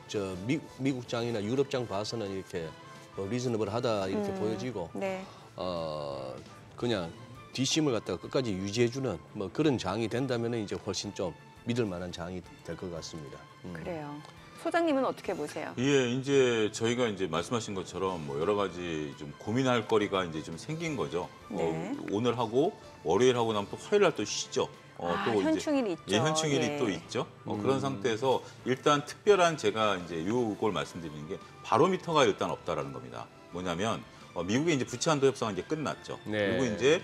저 미국장이나 유럽장 봐서는 이렇게 뭐 리즈너블하다 이렇게 보여지고 네. 그냥 뒷심을 갖다가 끝까지 유지해주는 뭐 그런 장이 된다면은 이제 훨씬 좀 믿을 만한 장이 될 것 같습니다. 그래요. 소장님은 어떻게 보세요? 예, 이제 저희가 이제 말씀하신 것처럼 뭐 여러 가지 좀 고민할 거리가 이제 좀 생긴 거죠. 네. 오늘 하고 월요일 하고 나면 또 화요일 날 또 쉬죠. 또 현충일이 있죠. 예, 현충일이 예. 또 있죠. 그런 상태에서 일단 특별한 제가 이제 요걸 말씀드리는 게 바로미터가 일단 없다라는 겁니다. 뭐냐면 미국의 이제 부채 한도 협상은 이제 끝났죠. 네. 그리고 이제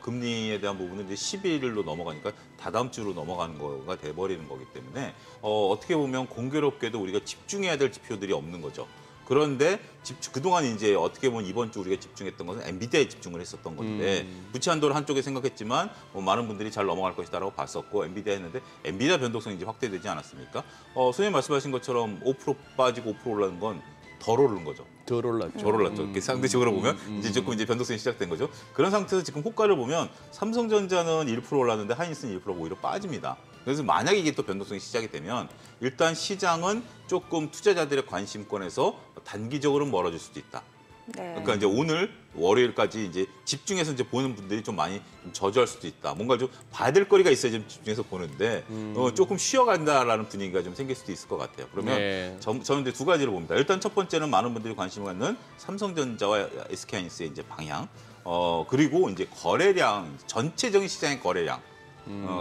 금리에 대한 부분은 이제 11일로 넘어가니까 다다음 주로 넘어가는 거가 돼버리는 거기 때문에 어떻게 보면 공교롭게도 우리가 집중해야 될 지표들이 없는 거죠. 그런데 그동안 이제 어떻게 보면 이번 주 우리가 집중했던 것은 엔비디아에 집중을 했었던 건데 부채 한도를 한쪽에 생각했지만 많은 분들이 잘 넘어갈 것이다라고 봤었고 엔비디아 했는데 엔비디아 변동성이 이제 확대되지 않았습니까? 선생님 말씀하신 것처럼 5% 빠지고 5% 올라는 건 덜 오르는 거죠. 덜 올랐죠. 덜 올랐죠. 상대적으로 보면 이제 조금 이제 변동성이 시작된 거죠. 그런 상태에서 지금 호가를 보면 삼성전자는 1% 올랐는데 하이닉스는 1% 오히려 빠집니다. 그래서 만약에 이게 또 변동성이 시작이 되면 일단 시장은 조금 투자자들의 관심권에서 단기적으로 멀어질 수도 있다. 네. 그러니까 이제 오늘 월요일까지 이제 집중해서 이제 보는 분들이 좀 많이 좀 저조할 수도 있다. 뭔가 좀 봐야 될 거리가 있어야 좀 집중해서 보는데 조금 쉬어간다라는 분위기가 좀 생길 수도 있을 것 같아요. 그러면 네. 저는 이제 두 가지를 봅니다. 일단 첫 번째는 많은 분들이 관심을 갖는 삼성전자와 SK하이닉스의 이제 방향, 그리고 이제 거래량, 전체적인 시장의 거래량,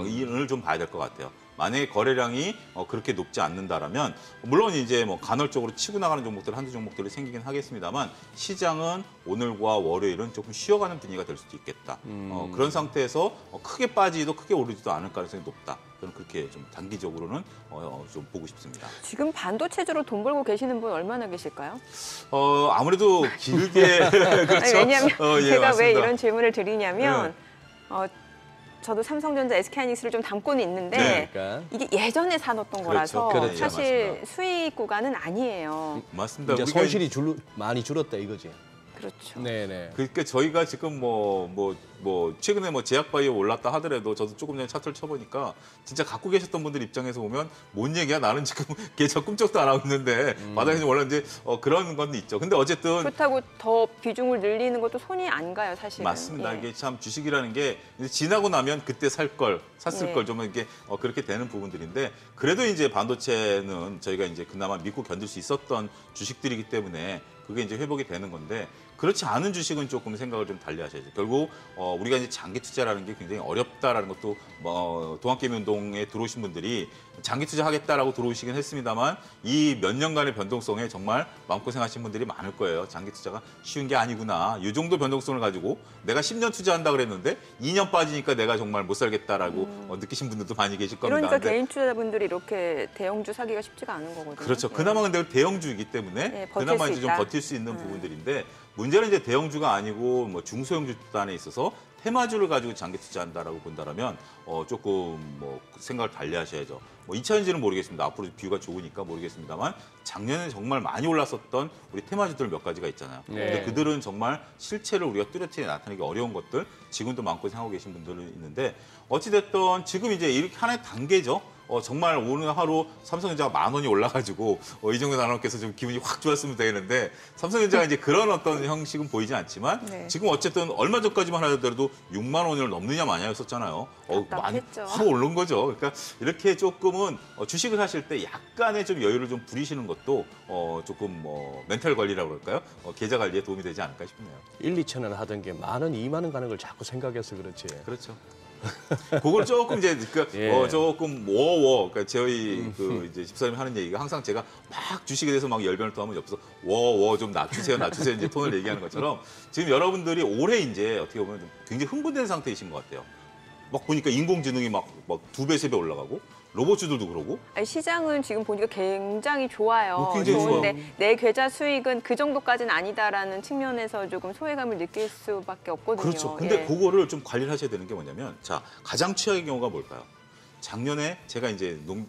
이를 좀 봐야 될 것 같아요. 만약에 거래량이 그렇게 높지 않는다라면 물론 이제 뭐 간헐적으로 치고 나가는 종목들 한두 종목들이 생기긴 하겠습니다만 시장은 오늘과 월요일은 조금 쉬어가는 분위기가 될 수도 있겠다. 그런 상태에서 크게 빠지도 크게 오르지도 않을 가능성이 높다. 저는 그렇게 좀 단기적으로는 좀 보고 싶습니다. 지금 반도체주로 돈 벌고 계시는 분 얼마나 계실까요? 아무래도 길게 그렇죠. 아니, 왜냐하면 예, 제가 맞습니다. 왜 이런 질문을 드리냐면 저도 삼성전자, SK하이닉스를 좀 담고는 있는데 네. 그러니까. 이게 예전에 사놓던 거라서 그렇죠. 사실 맞습니다. 수익 구간은 아니에요. 맞습니다. 이제 우리가 손실이 많이 줄었다 이거지. 그렇죠. 네네. 그러니까 저희가 지금 뭐 뭐 최근에 뭐 제약바이오 올랐다 하더라도 저도 조금 전에 차트를 쳐보니까 진짜 갖고 계셨던 분들 입장에서 보면 뭔 얘기야? 나는 지금 계좌 꿈쩍도 안 하고 있는데 바닥에 좀 올랐는데 그런 건 있죠. 근데 어쨌든 그렇다고 더 비중을 늘리는 것도 손이 안 가요, 사실은. 맞습니다. 예. 이게 참 주식이라는 게 이제 지나고 나면 그때 살 걸, 샀을 예. 걸 좀 이게 그렇게 되는 부분들인데 그래도 이제 반도체는 저희가 이제 그나마 믿고 견딜 수 있었던 주식들이기 때문에 그게 이제 회복이 되는 건데 그렇지 않은 주식은 조금 생각을 좀 달리 하셔야죠. 결국 우리가 이제 장기 투자라는 게 굉장히 어렵다라는 것도 동학개미운동에 들어오신 분들이 장기 투자하겠다라고 들어오시긴 했습니다만 이 몇 년간의 변동성에 정말 마음고생하신 분들이 많을 거예요. 장기 투자가 쉬운 게 아니구나. 이 정도 변동성을 가지고 내가 10년 투자한다 그랬는데 2년 빠지니까 내가 정말 못 살겠다라고 느끼신 분들도 많이 계실 겁니다. 그러니까 근데 개인 투자자분들이 이렇게 대형주 사기가 쉽지가 않은 거거든요. 그렇죠. 예. 그나마 근데 대형주이기 때문에 예, 버틸 그나마 수 이제 좀 있다. 버틸 수 있는 부분들인데 문제는 이제 대형주가 아니고 뭐 중소형주 단에 있어서 테마주를 가지고 장기 투자한다라고 본다라면 조금 뭐 생각을 달리 하셔야죠. 뭐 2차전지는 모르겠습니다. 앞으로 비유가 좋으니까 모르겠습니다만 작년에 정말 많이 올랐었던 우리 테마주들 몇 가지가 있잖아요. 네. 근데 그들은 정말 실체를 우리가 뚜렷이 나타내기 어려운 것들 지금도 마음고생하고 계신 분들은 있는데 어찌됐든 지금 이제 이렇게 하나의 단계죠. 정말 오늘 하루 삼성전자가 10,000원이 올라가지고 이정근 아나운서께서 좀 기분이 확 좋았으면 되겠는데 삼성전자가 이제 그런 어떤 형식은 보이지 않지만 네. 지금 어쨌든 얼마 전까지만 하더라도 6만 원을 넘느냐 마냐였었잖아요. 많이 답답했죠. 확 오른 거죠. 그러니까 이렇게 조금은 주식을 하실 때 약간의 좀 여유를 좀 부리시는 것도 조금 멘탈 관리라고 그럴까요? 계좌 관리에 도움이 되지 않을까 싶네요. 1, 2천 원 하던 게 10,000원, 2만 원 가는 걸 자꾸 생각해서 그렇지. 그렇죠. 그걸 조금 이제 예. 조금 그러니까 저희 그 이제 집사람이 하는 얘기가 항상 제가 막 주식에 대해서 막 열변을 토하면 옆에서 좀 낮추세요 이제 톤을 얘기하는 것처럼 지금 여러분들이 올해 이제 어떻게 보면 좀 굉장히 흥분된 상태이신 것 같아요. 막 보니까 인공지능이 막 2배, 3배 올라가고 로봇주들도 그러고. 아니, 시장은 지금 보니까 굉장히 좋아요. 굉장히 좋은데 좋아요. 내 계좌 수익은 그 정도까지는 아니다라는 측면에서 조금 소외감을 느낄 수밖에 없거든요. 그렇죠. 근데 예. 그거를 좀 관리를 하셔야 되는 게 뭐냐면 자 가장 최악의 경우가 뭘까요? 작년에 제가 이제 좀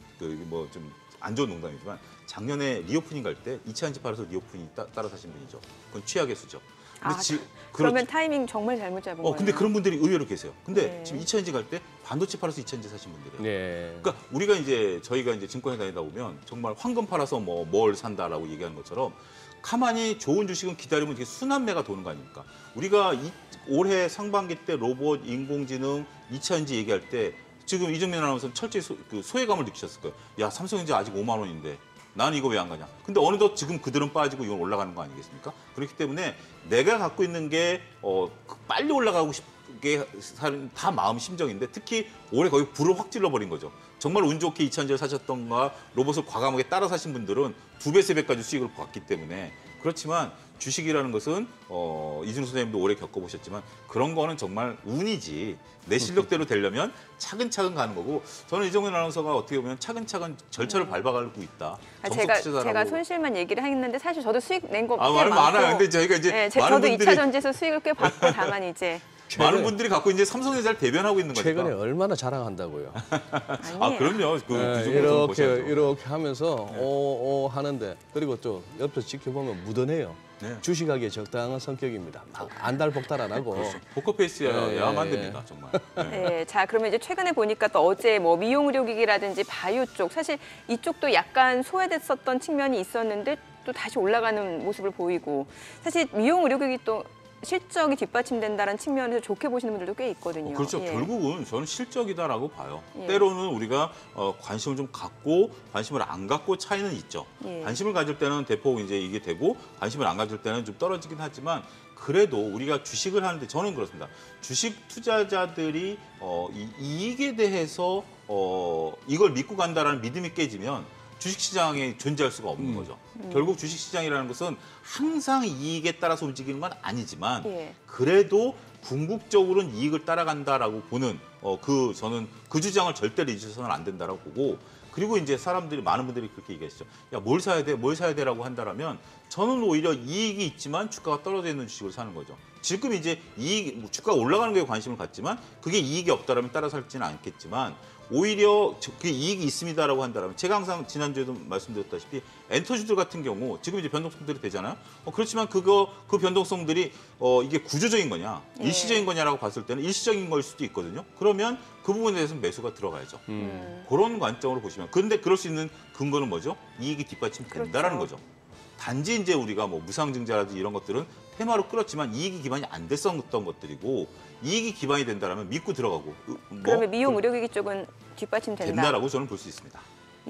안 좋은 농담이지만 작년에 리오프닝 갈 때 2차전지 팔아서 리오프닝 따라 사신 분이죠. 그건 최악의 수죠. 근데 그러면 타이밍 정말 잘못 잡은 거예요. 근데 그런 분들이 의외로 계세요. 근데 네. 지금 2차전지 갈 때 반도체 팔아서 2차전지 사신 분들이에요. 네. 그러니까 우리가 저희가 이제 증권에 다니다 보면 정말 황금 팔아서 뭘 산다라고 얘기하는 것처럼 가만히 좋은 주식은 기다리면 이게 순환매가 도는 거 아닙니까? 우리가 올해 상반기 때 로봇, 인공지능, 2차전지 얘기할 때 지금 이정민 아나운서는 철저히 소외감을 느끼셨을 거예요. 야, 삼성전자 아직 5만 원인데 난 이거 왜 안 가냐? 근데 어느덧 지금 그들은 빠지고 이건 올라가는 거 아니겠습니까? 그렇기 때문에 내가 갖고 있는 게 빨리 올라가고 싶게 사는 다 마음 심정인데 특히 올해 거의 불을 확 질러버린 거죠. 정말 운 좋게 2차전지를 사셨던가 로봇을 과감하게 따라 사신 분들은 2배, 3배까지 수익을 봤기 때문에 그렇지만 주식이라는 것은 이준호 선생님도 오래 겪어보셨지만 그런 거는 정말 운이지 내 실력대로 되려면 차근차근 가는 거고 저는 이정민 아나운서가 어떻게 보면 차근차근 절차를 밟아가고 있다. 제가 손실만 얘기를 했는데 사실 저도 수익 낸 거 꽤 많아요. 많고. 근데 저희가 이제 네, 많은 저도 분들이 2차전지에서 수익을 꽤 받고 다만 이제 많은 분들이 갖고 이제 삼성전자를 대변하고 있는 거니까. 최근에 얼마나 자랑한다고요. 아니에요. 그럼요. 이렇게 하면서 하는데 그리고 또 옆에서 지켜보면 묻어내요. 네. 주식하기에 적당한 성격입니다. 막 안달복달 안 하고. 포커페이스여야만 됩니다. 정말. 네. 네, 자 그러면 이제 최근에 보니까 또 어제 뭐 미용 의료기기라든지 바이오 쪽 사실 이쪽도 약간 소외됐었던 측면이 있었는데 또 다시 올라가는 모습을 보이고 사실 미용 의료기기 또 실적이 뒷받침된다는 측면에서 좋게 보시는 분들도 꽤 있거든요. 그렇죠. 예. 결국은 저는 실적이다라고 봐요. 예. 때로는 우리가 관심을 좀 갖고 관심을 안 갖고 차이는 있죠. 예. 관심을 가질 때는 대폭 이제 이게 되고 관심을 안 가질 때는 좀 떨어지긴 하지만 그래도 우리가 주식을 하는데 저는 그렇습니다. 주식 투자자들이 이익에 대해서 이걸 믿고 간다라는 믿음이 깨지면 주식시장에 존재할 수가 없는 거죠. 결국 주식시장이라는 것은 항상 이익에 따라서 움직이는 건 아니지만 예. 그래도 궁극적으로는 이익을 따라간다라고 보는 저는 그 주장을 절대로 잊어서는 안 된다라고 보고 그리고 이제 많은 분들이 그렇게 얘기하시죠. 야, 뭘 사야 돼라고 한다라면 저는 오히려 이익이 있지만 주가가 떨어져 있는 주식을 사는 거죠. 지금 이제 주가가 올라가는 거에 관심을 갖지만 그게 이익이 없다라면 따라 살지는 않겠지만 오히려 그 이익이 있습니다라고 한다면 제가 항상 지난주에도 말씀드렸다시피 엔터주들 같은 경우 지금 이제 변동성들이 되잖아요. 그렇지만 그 변동성들이 이게 구조적인 거냐, 예. 일시적인 거냐라고 봤을 때는 일시적인 걸 수도 있거든요. 그러면 그 부분에 대해서는 매수가 들어가야죠. 그런 관점으로 보시면. 그런데 그럴 수 있는 근거는 뭐죠? 이익이 뒷받침된다라는 그렇죠. 거죠. 단지 이제 우리가 뭐 무상증자라든지 이런 것들은 테마로 끌었지만 이익이 기반이 안 됐었던 것들이고 이익이 기반이 된다라면 믿고 들어가고 그러면 미용 의료기기 쪽은 뒷받침된다. 된다라고 저는 볼 수 있습니다.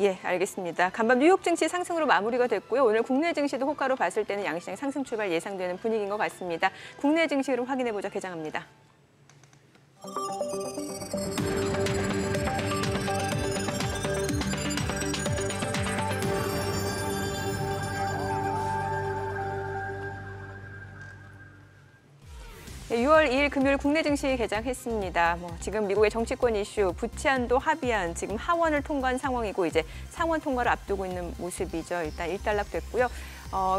예, 알겠습니다. 간밤 뉴욕 증시 상승으로 마무리가 됐고요. 오늘 국내 증시도 호가로 봤을 때는 양시장 상승 출발 예상되는 분위기인 것 같습니다. 국내 증시를 확인해보자 개장합니다. 네, 6월 2일 금요일 국내 증시 개장했습니다. 지금 미국의 정치권 이슈, 부채한도 합의안, 지금 하원을 통과한 상황이고 이제 상원 통과를 앞두고 있는 모습이죠. 일단 일단락됐고요.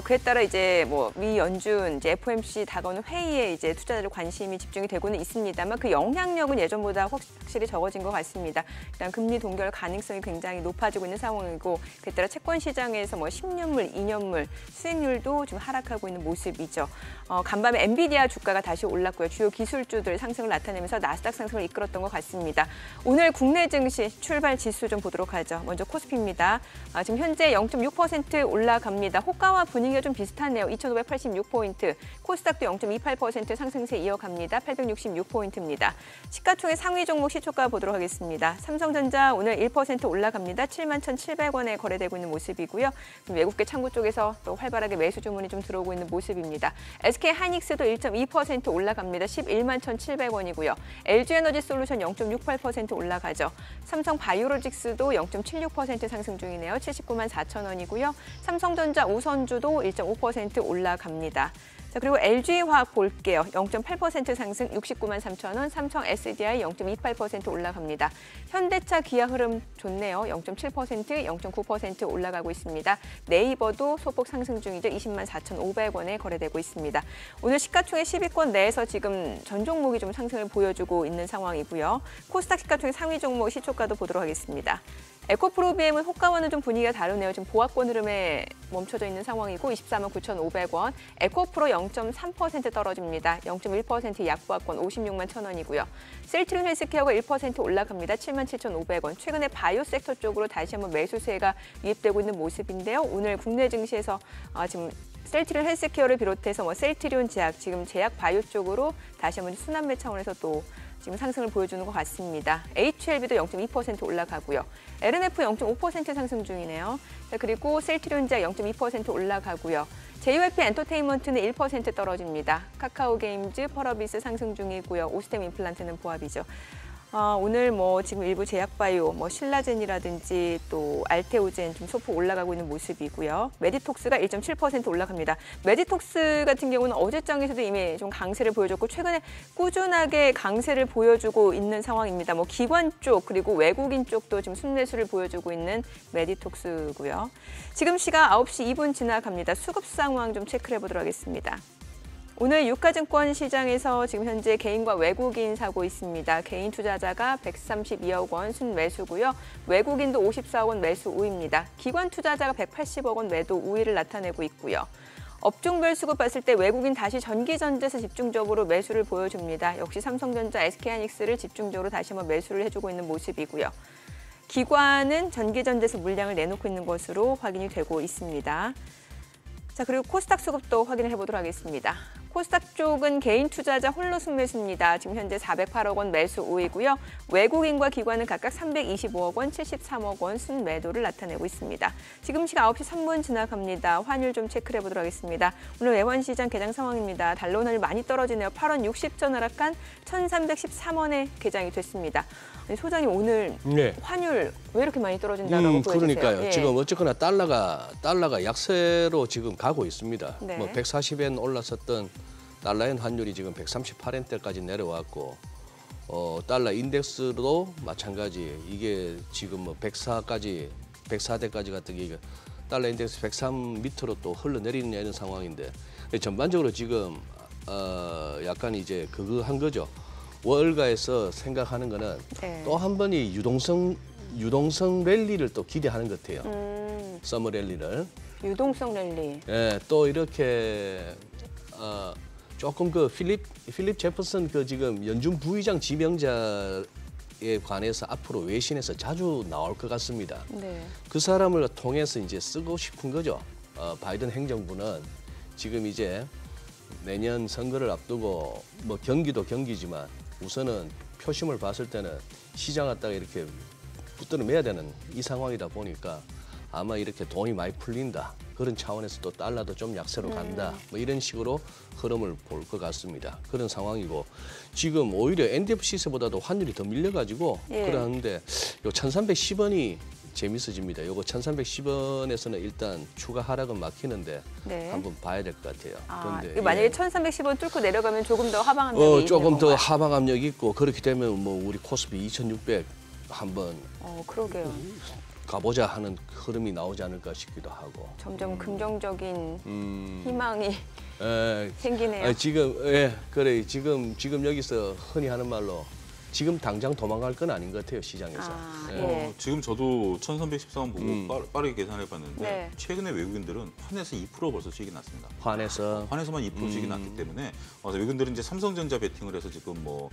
그에 따라 이제 미 연준, 이제 FOMC 다가오는 회의에 이제 투자자들 관심이 집중이 되고는 있습니다만 그 영향력은 예전보다 확실히 적어진 것 같습니다. 일단 금리 동결 가능성이 굉장히 높아지고 있는 상황이고 그에 따라 채권 시장에서 10년물, 2년물 수익률도 좀 하락하고 있는 모습이죠. 간밤에 엔비디아 주가가 다시 올랐고요. 주요 기술주들 상승을 나타내면서 나스닥 상승을 이끌었던 것 같습니다. 오늘 국내 증시 출발 지수 좀 보도록 하죠. 먼저 코스피입니다. 지금 현재 0.6% 올라갑니다. 호가와 분위기가 좀 비슷하네요. 2,586포인트. 코스닥도 0.28% 상승세 이어갑니다. 866포인트입니다. 시가총액 상위 종목 시초가 보도록 하겠습니다. 삼성전자 오늘 1% 올라갑니다. 71,700원에 거래되고 있는 모습이고요. 외국계 창구 쪽에서 또 활발하게 매수 주문이 좀 들어오고 있는 모습입니다. SK하이닉스도 1.2% 올라갑니다. 111,700원이고요. LG에너지솔루션 0.68% 올라가죠. 삼성바이오로직스도 0.76% 상승 중이네요. 794,000원이고요. 삼성전자 우선주도 1.5% 올라갑니다. 자, 그리고 LG화학 볼게요. 0.8% 상승 693,000원, 삼성 SDI 0.28% 올라갑니다. 현대차 기아 흐름 좋네요. 0.7%, 0.9% 올라가고 있습니다. 네이버도 소폭 상승 중이죠. 204,500원에 거래되고 있습니다. 오늘 시가총액 10위권 내에서 지금 전 종목이 좀 상승을 보여주고 있는 상황이고요. 코스닥 시가총액 상위 종목 시초가도 보도록 하겠습니다. 에코프로비엠은 호가와는 좀 분위기가 다르네요. 지금 보합권 흐름에 멈춰져 있는 상황이고 249,500원. 에코프로 0.3% 떨어집니다. 0.1% 약보합권 561,000원이고요. 셀트리온 헬스케어가 1% 올라갑니다. 77,500원. 최근에 바이오 섹터 쪽으로 다시 한번 매수세가 유입되고 있는 모습인데요. 오늘 국내 증시에서 지금 셀트리온 헬스케어를 비롯해서 셀트리온 제약, 지금 제약 바이오 쪽으로 다시 한번 순환매 차원에서 또 지금 상승을 보여주는 것 같습니다. HLB도 0.2% 올라가고요. LNF 0.5% 상승 중이네요. 자, 그리고 셀트리온제약 0.2% 올라가고요. JYP 엔터테인먼트는 1% 떨어집니다. 카카오게임즈, 펄어비스 상승 중이고요. 오스템 임플란트는 보합이죠. 오늘 지금 일부 제약바이오, 신라젠이라든지 또 알테오젠 좀 소폭 올라가고 있는 모습이고요. 메디톡스가 1.7% 올라갑니다. 메디톡스 같은 경우는 어제장에서도 이미 좀 강세를 보여줬고 최근에 꾸준하게 강세를 보여주고 있는 상황입니다. 기관 쪽 그리고 외국인 쪽도 지금 순매수를 보여주고 있는 메디톡스고요. 지금 시각 9시 2분 지나갑니다. 수급 상황 좀 체크를 해보도록 하겠습니다. 오늘 유가증권 시장에서 지금 현재 개인과 외국인 사고 있습니다. 개인 투자자가 132억 원 순매수고요. 외국인도 54억 원 매수 우입니다. 기관 투자자가 180억 원 매도 우위를 나타내고 있고요. 업종별 수급 봤을 때 외국인 다시 전기전자에서 집중적으로 매수를 보여줍니다. 역시 삼성전자, SK하이닉스를 집중적으로 다시 한번 매수를 해주고 있는 모습이고요. 기관은 전기전자에서 물량을 내놓고 있는 것으로 확인이 되고 있습니다. 자, 그리고 코스닥 수급도 확인을 해보도록 하겠습니다. 코스닥 쪽은 개인 투자자 홀로 순매수입니다. 지금 현재 408억 원 매수 우이고요. 외국인과 기관은 각각 325억 원, 73억 원 순매도를 나타내고 있습니다. 지금 시각 9시 3분 지나갑니다. 환율 좀 체크를 해보도록 하겠습니다. 오늘 외환시장 개장 상황입니다. 달러 환율 많이 떨어지네요. 8원 60전 하락한 1,313원에 개장이 됐습니다. 소장님 오늘 네. 환율 왜 이렇게 많이 떨어진다고 보여주세요? 그러니까요. 예. 지금 어쨌거나 달러가 약세로 지금 가고 있습니다. 네. 140엔 올랐었던 달러엔 환율이 지금 138엔대까지 내려왔고 달러 인덱스도 마찬가지. 이게 지금 104대까지 갔던 게 달러 인덱스 103 밑으로 또 흘러내리는 이런 상황인데 전반적으로 지금 약간 이제 그거 한 거죠. 월가에서 생각하는 거는 네. 또 한 번이 유동성 랠리를 또 기대하는 것 같아요. 서머 랠리를. 유동성 랠리. 예, 또 이렇게 조금 그 필립 제퍼슨 그 지금 연준 부의장 지명자에 관해서 앞으로 외신에서 자주 나올 것 같습니다. 네. 그 사람을 통해서 이제 쓰고 싶은 거죠. 바이든 행정부는 지금 이제 내년 선거를 앞두고 뭐 경기도 경기지만 우선은 표심을 봤을 때는 시장 갖다가 이렇게 붙들어 매야 되는 이 상황이다 보니까 아마 이렇게 돈이 많이 풀린다. 그런 차원에서 또 달러도 좀 약세로 간다. 뭐 이런 식으로 흐름을 볼 것 같습니다. 그런 상황이고 지금 오히려 NDF 시세보다도 환율이 더 밀려가지고 예. 그러는데 요 1310원이 재밌어집니다. 요거 1310원에서는 일단 추가 하락은 막히는데 네. 한번 봐야 될 것 같아요. 이거 만약에 1310원 뚫고 내려가면 조금 더 하방 압력이 있는 조금 더 건가요? 하방 압력이 있고 그렇게 되면 뭐 우리 코스피 2600 한번 그러게요. 가보자 하는 흐름이 나오지 않을까 싶기도 하고. 점점 긍정적인 희망이 생기네요. 지금 그래 지금 여기서 흔히 하는 말로 지금 당장 도망갈 건 아닌 것 같아요 시장에서. 예. 지금 저도 1314원 보고 빠르게 계산해 봤는데 네. 최근에 외국인들은 환에서 2% 벌써 수익이 났습니다. 환에서 환에서만 2% 수익이 났기 때문에 외국인들은 이제 삼성전자 베팅을 해서 지금 뭐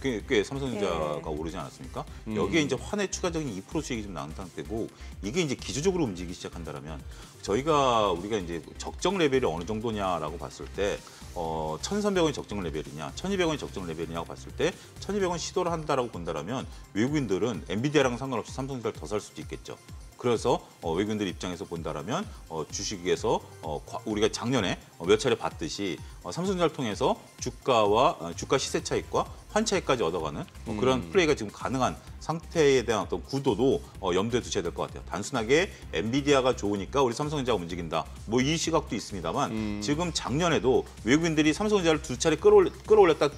꽤 삼성전자가 오르지 않았습니까? 여기에 이제 환에 추가적인 2% 수익이 좀 나온 상태고 이게 이제 기주적으로 움직이기 시작한다면 우리가 이제 적정 레벨이 어느 정도냐라고 봤을 때 1,300원이 적정 레벨이냐, 1,200원이 적정 레벨이냐고 봤을 때 1,200원 시도를 한다라고 본다라면 외국인들은 엔비디아랑 상관없이 삼성전자를 더 살 수도 있겠죠. 그래서 외국인들 입장에서 본다라면 주식에서 우리가 작년에 몇 차례 봤듯이 삼성전자를 통해서 주가 시세 차익과 환 차익까지 얻어가는 그런 플레이가 지금 가능한 상태에 대한 어떤 구도도 염두에 두셔야 될 것 같아요. 단순하게 엔비디아가 좋으니까 우리 삼성전자가 움직인다. 뭐 이 시각도 있습니다만 지금 작년에도 외국인들이 삼성전자를 두 차례 끌어올렸다.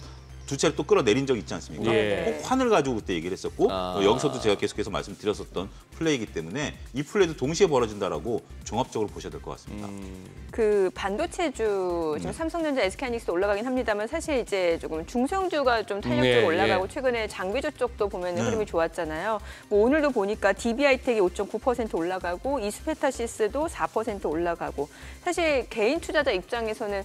두 차례 또 끌어내린 적이 있지 않습니까? 예. 꼭 환을 가지고 그때 얘기를 했었고 여기서도 제가 계속해서 말씀드렸었던 플레이이기 때문에 이 플레이도 동시에 벌어진다라고 종합적으로 보셔야 될 것 같습니다. 그 반도체주 지금 삼성전자, SK하이닉스 올라가긴 합니다만 사실 이제 조금 중성주가 좀 탄력적으로 올라가고 최근에 장비주 쪽도 보면 흐름이 좋았잖아요. 뭐 오늘도 보니까 DB하이텍이 5.9% 올라가고 이스페타시스도 4% 올라가고 사실 개인 투자자 입장에서는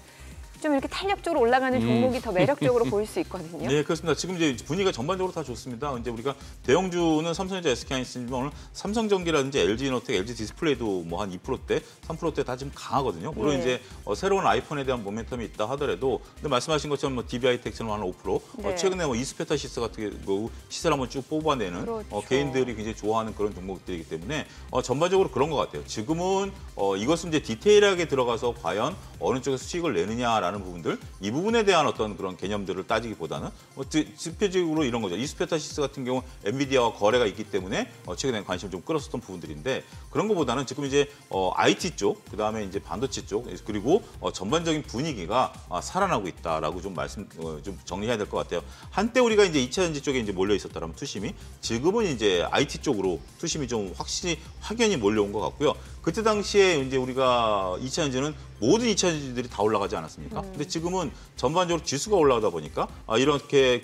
좀 이렇게 탄력적으로 올라가는 종목이 더 매력적으로 보일 수 있거든요. 네, 그렇습니다. 지금 이제 분위기가 전반적으로 다 좋습니다. 이제 우리가 대형주는 삼성전자, SK하이닉스지만 오늘 삼성전기라든지 LG이노텍, LG디스플레이도 뭐 한 2%대, 3%대 다 지금 강하거든요. 물론 이제 새로운 아이폰에 대한 모멘텀이 있다 하더라도 근데 말씀하신 것처럼 뭐 DB하이텍처럼 한 5%, 네. 최근에 뭐 이스페타시스 같은 거 시세를 한번 쭉 뽑아내는 그렇죠. 개인들이 굉장히 좋아하는 그런 종목들이기 때문에 전반적으로 그런 것 같아요. 지금은 이것은 이제 디테일하게 들어가서 과연 어느 쪽에서 수익을 내느냐라는 부분들, 이 부분에 대한 어떤 그런 개념들을 따지기보다는 지표적으로 이런 거죠. 이스페타시스 같은 경우 엔비디아와 거래가 있기 때문에 최근에 관심을 좀 끌었었던 부분들인데 그런 것보다는 지금 이제 IT 쪽, 그다음에 이제 반도체 쪽, 그리고 전반적인 분위기가 살아나고 있다라고 좀 좀 정리해야 될 것 같아요. 한때 우리가 이제 2차 전지 쪽에 이제 몰려 있었다면 투심이 지금은 이제 IT 쪽으로 투심이 좀 확연히 몰려온 것 같고요. 그때 당시에 이제 우리가 2차 전지는 모든 2차 전지들이 다 올라가지 않았습니까? 근데 지금은 전반적으로 지수가 올라가다 보니까 이렇게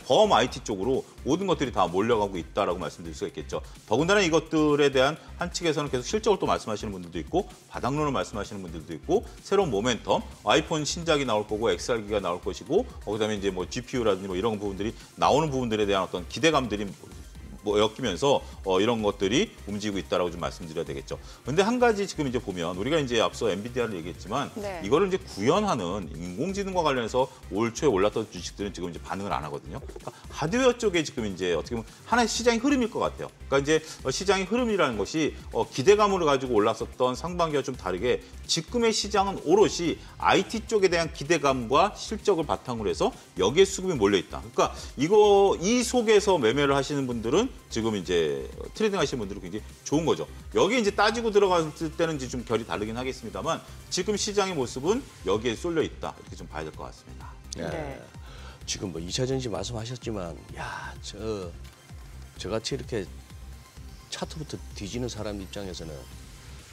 범 IT 쪽으로 모든 것들이 다 몰려가고 있다라고 말씀드릴 수가 있겠죠. 더군다나 이것들에 대한 한 측에서는 계속 실적을 또 말씀하시는 분들도 있고 바닥론을 말씀하시는 분들도 있고 새로운 모멘텀, 아이폰 신작이 나올 거고 XR기가 나올 것이고 그다음에 이제 뭐 GPU라든지 뭐 이런 부분들이 나오는 부분들에 대한 어떤 기대감들이 엮이면서 이런 것들이 움직이고 있다라고 좀 말씀드려야 되겠죠. 근데 한 가지 지금 이제 보면 우리가 이제 앞서 엔비디아를 얘기했지만 이거를 이제 구현하는 인공지능과 관련해서 올 초에 올랐던 주식들은 지금 이제 반응을 안 하거든요. 그러니까 하드웨어 쪽에 지금 이제 어떻게 보면 하나의 시장의 흐름일 것 같아요. 그러니까 이제 시장의 흐름이라는 것이 기대감을 가지고 올랐었던 상반기와 좀 다르게 지금의 시장은 오롯이 IT 쪽에 대한 기대감과 실적을 바탕으로 해서 여기에 수급이 몰려 있다. 그러니까 이 속에서 매매를 하시는 분들은 지금 이제 트레이딩 하시는 분들은 굉장히 좋은 거죠. 여기 이제 따지고 들어갔을 때는 이제 좀 결이 다르긴 하겠습니다만 지금 시장의 모습은 여기에 쏠려 있다. 이렇게 좀 봐야 될 것 같습니다. 네. 지금 뭐 2차 전지 말씀하셨지만 저같이 이렇게 차트부터 뒤지는 사람 입장에서는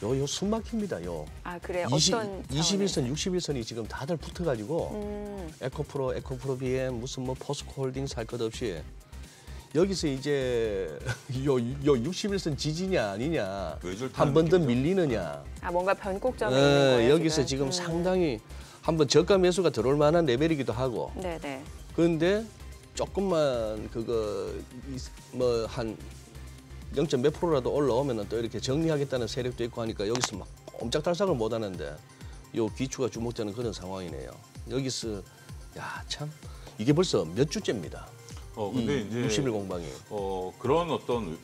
요 숨 막힙니다. 요. 아, 그래요? 21선, 61선이 지금 다들 붙어가지고 에코프로, BM, 무슨 뭐 포스코홀딩스 할 것 없이 여기서 이제 요 61선 지지냐 아니냐 한 번 더 밀리느냐. 아, 뭔가 변곡점에 있는 거예요, 여기서 지금 상당히 한번 저가 매수가 들어올 만한 레벨이기도 하고. 네네. 그런데 조금만 그거 뭐 한 0. 몇 프로라도 올라오면은 또 이렇게 정리하겠다는 세력도 있고 하니까 여기서 막 옴짝달싹을 못 하는데 요 기추가 주목되는 그런 상황이네요. 여기서 야, 참 이게 벌써 몇 주째입니다. 근데 이제 60일 공방이. 그런 어떤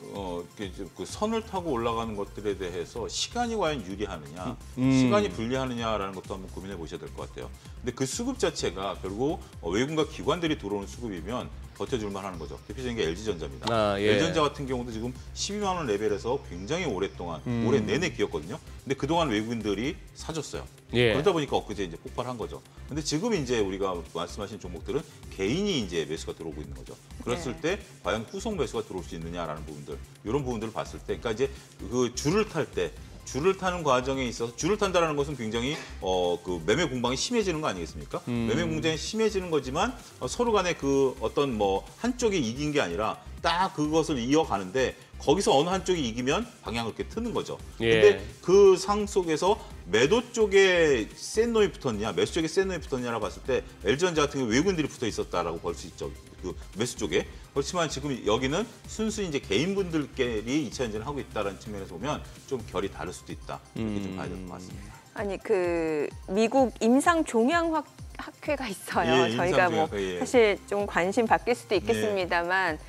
이렇게 그 선을 타고 올라가는 것들에 대해서 시간이 과연 유리하느냐, 시간이 불리하느냐라는 것도 한번 고민해 보셔야 될 것 같아요. 근데 그 수급 자체가 결국 외국인과 기관들이 들어오는 수급이면 버텨줄 만하는 거죠. 대표적인 게 LG전자입니다. 아, 예. LG전자 같은 경우도 지금 12만 원 레벨에서 굉장히 오랫동안 올해 내내 기었거든요. 근데 그동안 외국인들이 사줬어요. 예. 그러다 보니까 엊그제 이제 폭발한 거죠. 근데 지금 이제 우리가 말씀하신 종목들은 개인이 이제 매수가 들어오고 있는 거죠. 그랬을 때 과연 후속 매수가 들어올 수 있느냐라는 부분들, 이런 부분들을 봤을 때, 그러니까 이제 그 줄을 타는 과정에 있어서 줄을 탄다는 것은 굉장히 그 매매 공방이 심해지는 거 아니겠습니까? 매매 공방이 심해지는 거지만 서로 간에 그 어떤 뭐 한쪽이 이긴 게 아니라 딱 그것을 이어가는데 거기서 어느 한쪽이 이기면 방향을 이렇게 트는 거죠. 예. 근데 그 상 속에서 매도 쪽에 센 놈이 붙었냐, 매수 쪽에 센 놈이 붙었냐라고 봤을 때 LG전자 같은 경우 외국인들이 붙어 있었다라고 볼 수 있죠. 그 매수 쪽에. 그렇지만 지금 여기는 순수 이제 개인분들끼리 2차 전쟁을 하고 있다는 측면에서 보면 좀 결이 다를 수도 있다. 이렇게 좀 봐야 될 것 같습니다. 아니, 그 미국 임상 종양 학회가 있어요. 예, 저희가 뭐 예. 사실 좀 관심 바뀔 수도 있겠습니다만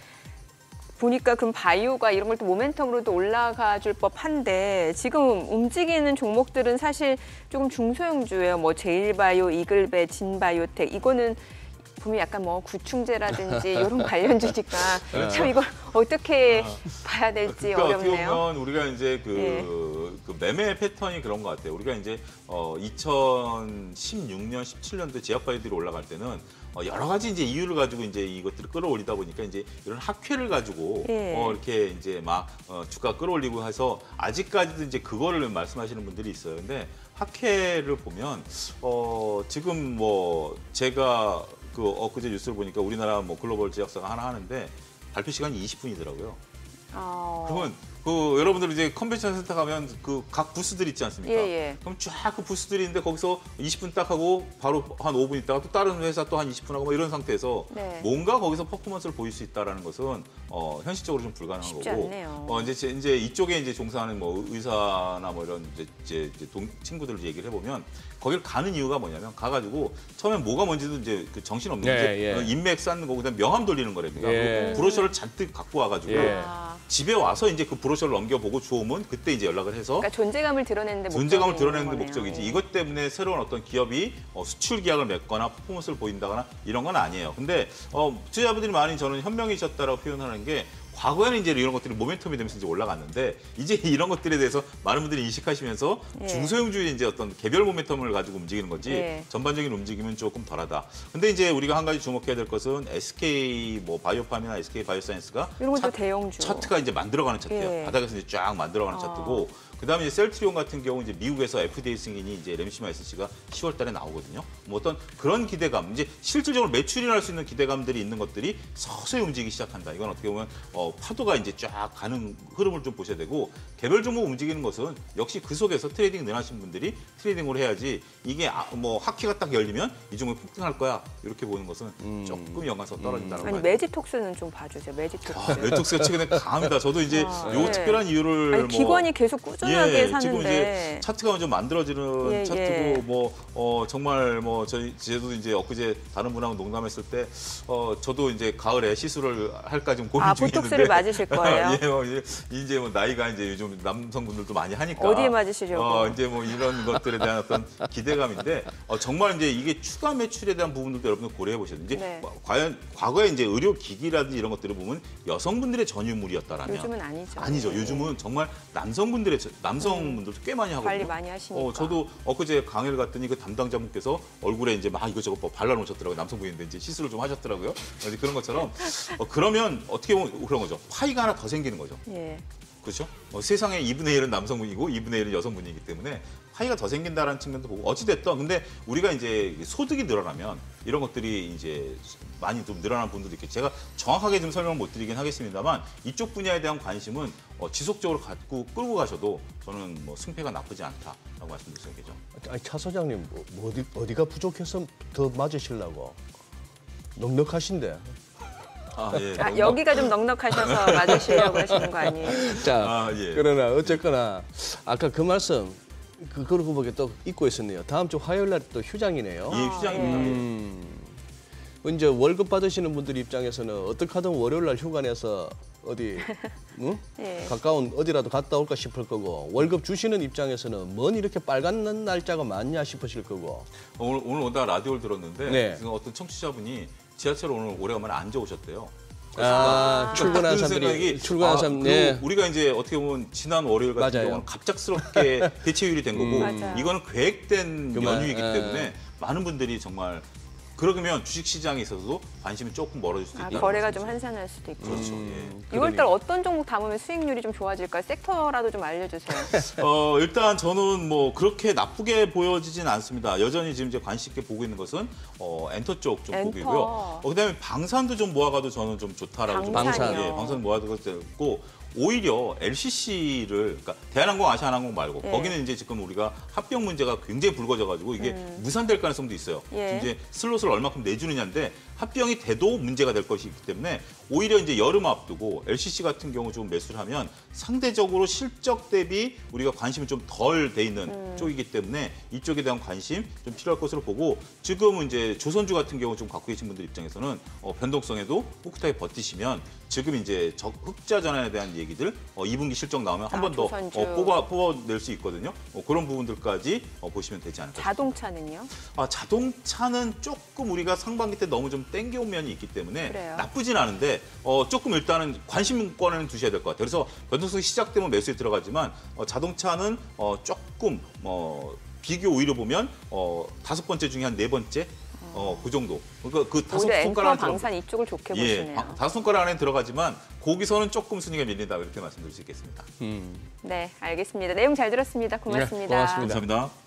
보니까 그럼 바이오가 이런 걸 또 모멘텀으로도 올라가 줄 법한데 지금 움직이는 종목들은 사실 조금 중소형주예요. 뭐 제일바이오, 이글베, 진바이오텍 이거는 보면 약간 뭐 구충제라든지 이런 관련주니까 참 이걸 어떻게 봐야 될지 그러니까 어떻게 어렵네요. 보면 우리가 이제 그 매매 패턴이 그런 것 같아요. 우리가 이제 2016년, 17년도 제약바이오들이 올라갈 때는 여러 가지 이제 이유를 가지고 이제 이것들을 끌어올리다 보니까 이제 이런 학회를 가지고 이렇게 이제 막 주가 끌어올리고 해서 아직까지도 이제 그거를 말씀하시는 분들이 있어요. 근데 학회를 보면 지금 뭐 제가 그제 뉴스를 보니까 우리나라 뭐 글로벌 제약사가 하나 하는데 발표 시간이 20분이더라고요. 그러면 여러분들 이제 컨벤션 센터 가면 그 각 부스들 있지 않습니까? 예. 그럼 쫙 그 부스들이 있는데 거기서 20분 딱 하고 바로 한 5분 있다가 또 다른 회사 또 한 20분 하고 뭐 이런 상태에서 네. 뭔가 거기서 퍼포먼스를 보일 수 있다라는 것은 현실적으로 좀 불가능한 쉽지 거고. 않네요. 이제 이쪽에 이제 종사하는 뭐 의사나 뭐 이런 이제 친구들 얘기를 해보면 거기를 가는 이유가 뭐냐면 가가지고 처음엔 뭐가 뭔지도 이제 그 정신 없는 인맥 쌓는 거고 그다음 명함 돌리는 거랍니다. 그리고 브로셔를 잔뜩 갖고 와가지고 집에 와서 이제 그 브로셔를 넘겨보고 좋으면 그때 이제 연락을 해서 그러니까 존재감을 드러내는 데 존재감을 드러내는 데 거네요. 목적이지. 예. 이것 때문에 새로운 어떤 기업이 수출 계약을 맺거나 퍼포먼스를 보인다거나 이런 건 아니에요. 근데 투자자분들이 많이 저는 현명이셨다라고 표현하는 게 과거에는 이제 이런 것들이 모멘텀이 되면서 이제 올라갔는데 이제 이런 것들에 대해서 많은 분들이 인식하시면서 중소형주의 이제 어떤 개별 모멘텀을 가지고 움직이는 거지 전반적인 움직임은 조금 덜하다. 근데 이제 우리가 한 가지 주목해야 될 것은 SK 뭐 바이오팜이나 SK 바이오사이언스가 이런 것도 대형주. 차트가 이제 만들어가는 차트예요. 바닥에서 이제 쫙 만들어가는 차트고. 그다음에 이제 셀트리온 같은 경우 이제 미국에서 FDA 승인이 이제 램시마이스가 10월달에 나오거든요. 뭐 어떤 그런 기대감, 이제 실질적으로 매출이 날 수 있는 기대감들이 있는 것들이 서서히 움직이기 시작한다. 이건 어떻게 보면 파도가 이제 쫙 가는 흐름을 좀 보셔야 되고 개별 종목 움직이는 것은 역시 그 속에서 트레이딩 능하신 분들이 트레이딩을 해야지 이게 뭐 학회가 딱 열리면 이 종목이 폭등할 거야 이렇게 보는 것은 조금 연관성 떨어진다는 아니 거예요. 매지톡스는 좀 봐주세요. 매지톡스. 매직스가 최근에 강합니다. 저도 이제 요 특별한 이유를 아니, 기관이 계속 꾸준하게 사는데 지금 이제 차트가 좀 만들어지는 차트고 정말 뭐 저도 이제 엊그제 다른 분하고 농담했을 때 저도 이제 가을에 시술을 할까 좀 고민 중에 있는데 보톡스를 맞으실 거예요? 이제 뭐 나이가 이제 요즘 남성분들도 많이 하니까 어디에 맞으시려고? 이제 뭐 이런 것들에 대한 어떤 기대감인데 정말 이제 이게 추가 매출에 대한 부분들도 여러분들 고려해 보셔야 돼요. 이제 과연 과거에 이제 의료 기기라든지 이런 것들을 보면 여성분들의 전유물이었다라면 요즘은 아니죠. 아니죠. 요즘은 정말 남성분들도 꽤 많이 하거든요. 관리 많이 하시니까. 저도 엊그제 강의를 갔더니 그 담당자분께서 얼굴에 이제 막 이것저것 뭐 발라놓으셨더라고요. 남성분인데 이제 시술을 좀 하셨더라고요. 그런 것처럼 그러면 어떻게 보면 그런 거죠. 파이가 하나 더 생기는 거죠. 그렇죠? 세상의 2분의 1은 남성분이고 2분의 1은 여성분이기 때문에 파이가 더 생긴다라는 측면도 보고 어찌됐든 근데 우리가 이제 소득이 늘어나면 이런 것들이 이제 많이 좀 늘어나는 분들도 있겠죠. 제가 정확하게 좀 설명을 못 드리긴 하겠습니다만 이쪽 분야에 대한 관심은 지속적으로 갖고 끌고 가셔도 저는 뭐 승패가 나쁘지 않다라고 말씀드릴 수 있겠죠. 아니, 차 소장님 어디가 부족해서 더 맞으시려고 넉넉하신데. 예. 여기가 좀 넉넉하셔서 맞으시려고 하시는 거 아니에요? 자, 예. 그러나 어쨌거나 아까 그 말씀 그러고 보게 또 잊고 있었네요. 다음 주 화요일 날 또 휴장이네요. 예, 휴장입니다. 이제 월급 받으시는 분들 입장에서는 어떻게 하든 월요일 날 휴가 내서 어디 응? 예. 가까운 어디라도 갔다 올까 싶을 거고 월급 주시는 입장에서는 뭔 이렇게 빨간 날짜가 많냐 싶으실 거고. 오늘 오다 라디오를 들었는데 네. 지금 어떤 청취자분이 지하철 오늘 오래간만에 앉아 오셨대요. 출근한 사람들이 출근한 사람 네. 우리가 이제 어떻게 보면 지난 월요일 같은 맞아요. 경우는 갑작스럽게 대체율이 된 거고 맞아요. 이거는 계획된 그만, 연휴이기 예. 때문에 많은 분들이 정말 그러면 주식시장에 있어서 관심이 조금 멀어질 수도 있다. 거래가 좀 한산할 수도 있고. 그렇죠. 예. 6월달 어떤 종목 담으면 수익률이 좀 좋아질까요? 섹터라도 좀 알려주세요. 일단 저는 뭐 그렇게 나쁘게 보여지진 않습니다. 여전히 지금 이제 관심 있게 보고 있는 것은 엔터 쪽 좀 엔터. 보고있고요. 그다음에 방산도 좀 모아가도 저는 좀 좋다라고 좀 방산이요. 예, 방산 모아도 있고 오히려 LCC를 그러니까 대한항공, 아시아나항공 말고 예. 거기는 이제 지금 우리가 합병 문제가 굉장히 불거져가지고 이게 무산될 가능성도 있어요. 예. 지금 이제 슬롯을 얼마큼 내주느냐인데 합병이 돼도 문제가 될 것이기 때문에 오히려 이제 여름 앞두고 LCC 같은 경우 좀 매수를 하면 상대적으로 실적 대비 우리가 관심이 좀 덜 돼 있는 쪽이기 때문에 이쪽에 대한 관심 좀 필요할 것으로 보고 지금 이제 조선주 같은 경우 좀 갖고 계신 분들 입장에서는 변동성에도 꿋꿋하게 버티시면 지금 이제 흑자 전환에 대한 얘기들 2분기 실적 나오면 한 번 더 조선주. 뽑아낼 수 있거든요. 그런 부분들까지 보시면 되지 않을까 싶습니다. 자동차는요? 자동차는 조금 우리가 상반기 때 너무 좀 땡겨온 면이 있기 때문에 그래요. 나쁘진 않은데 조금 일단은 관심권에는 두셔야 될 것 같아요. 그래서 변동성이 시작되면 매수에 들어가지만 자동차는 조금 비교 오히려 보면 5번째 중에 한 4번째 그 정도. 그러니까 그 다섯 오히려 엔터, 손가락 안에 방산 이쪽을 좋게 보시네요. 5손가락 안에 들어가지만 거기서는 조금 순위가 밀린다 이렇게 말씀드릴 수 있겠습니다. 네, 알겠습니다. 내용 잘 들었습니다. 고맙습니다. 네, 고맙습니다. 감사합니다.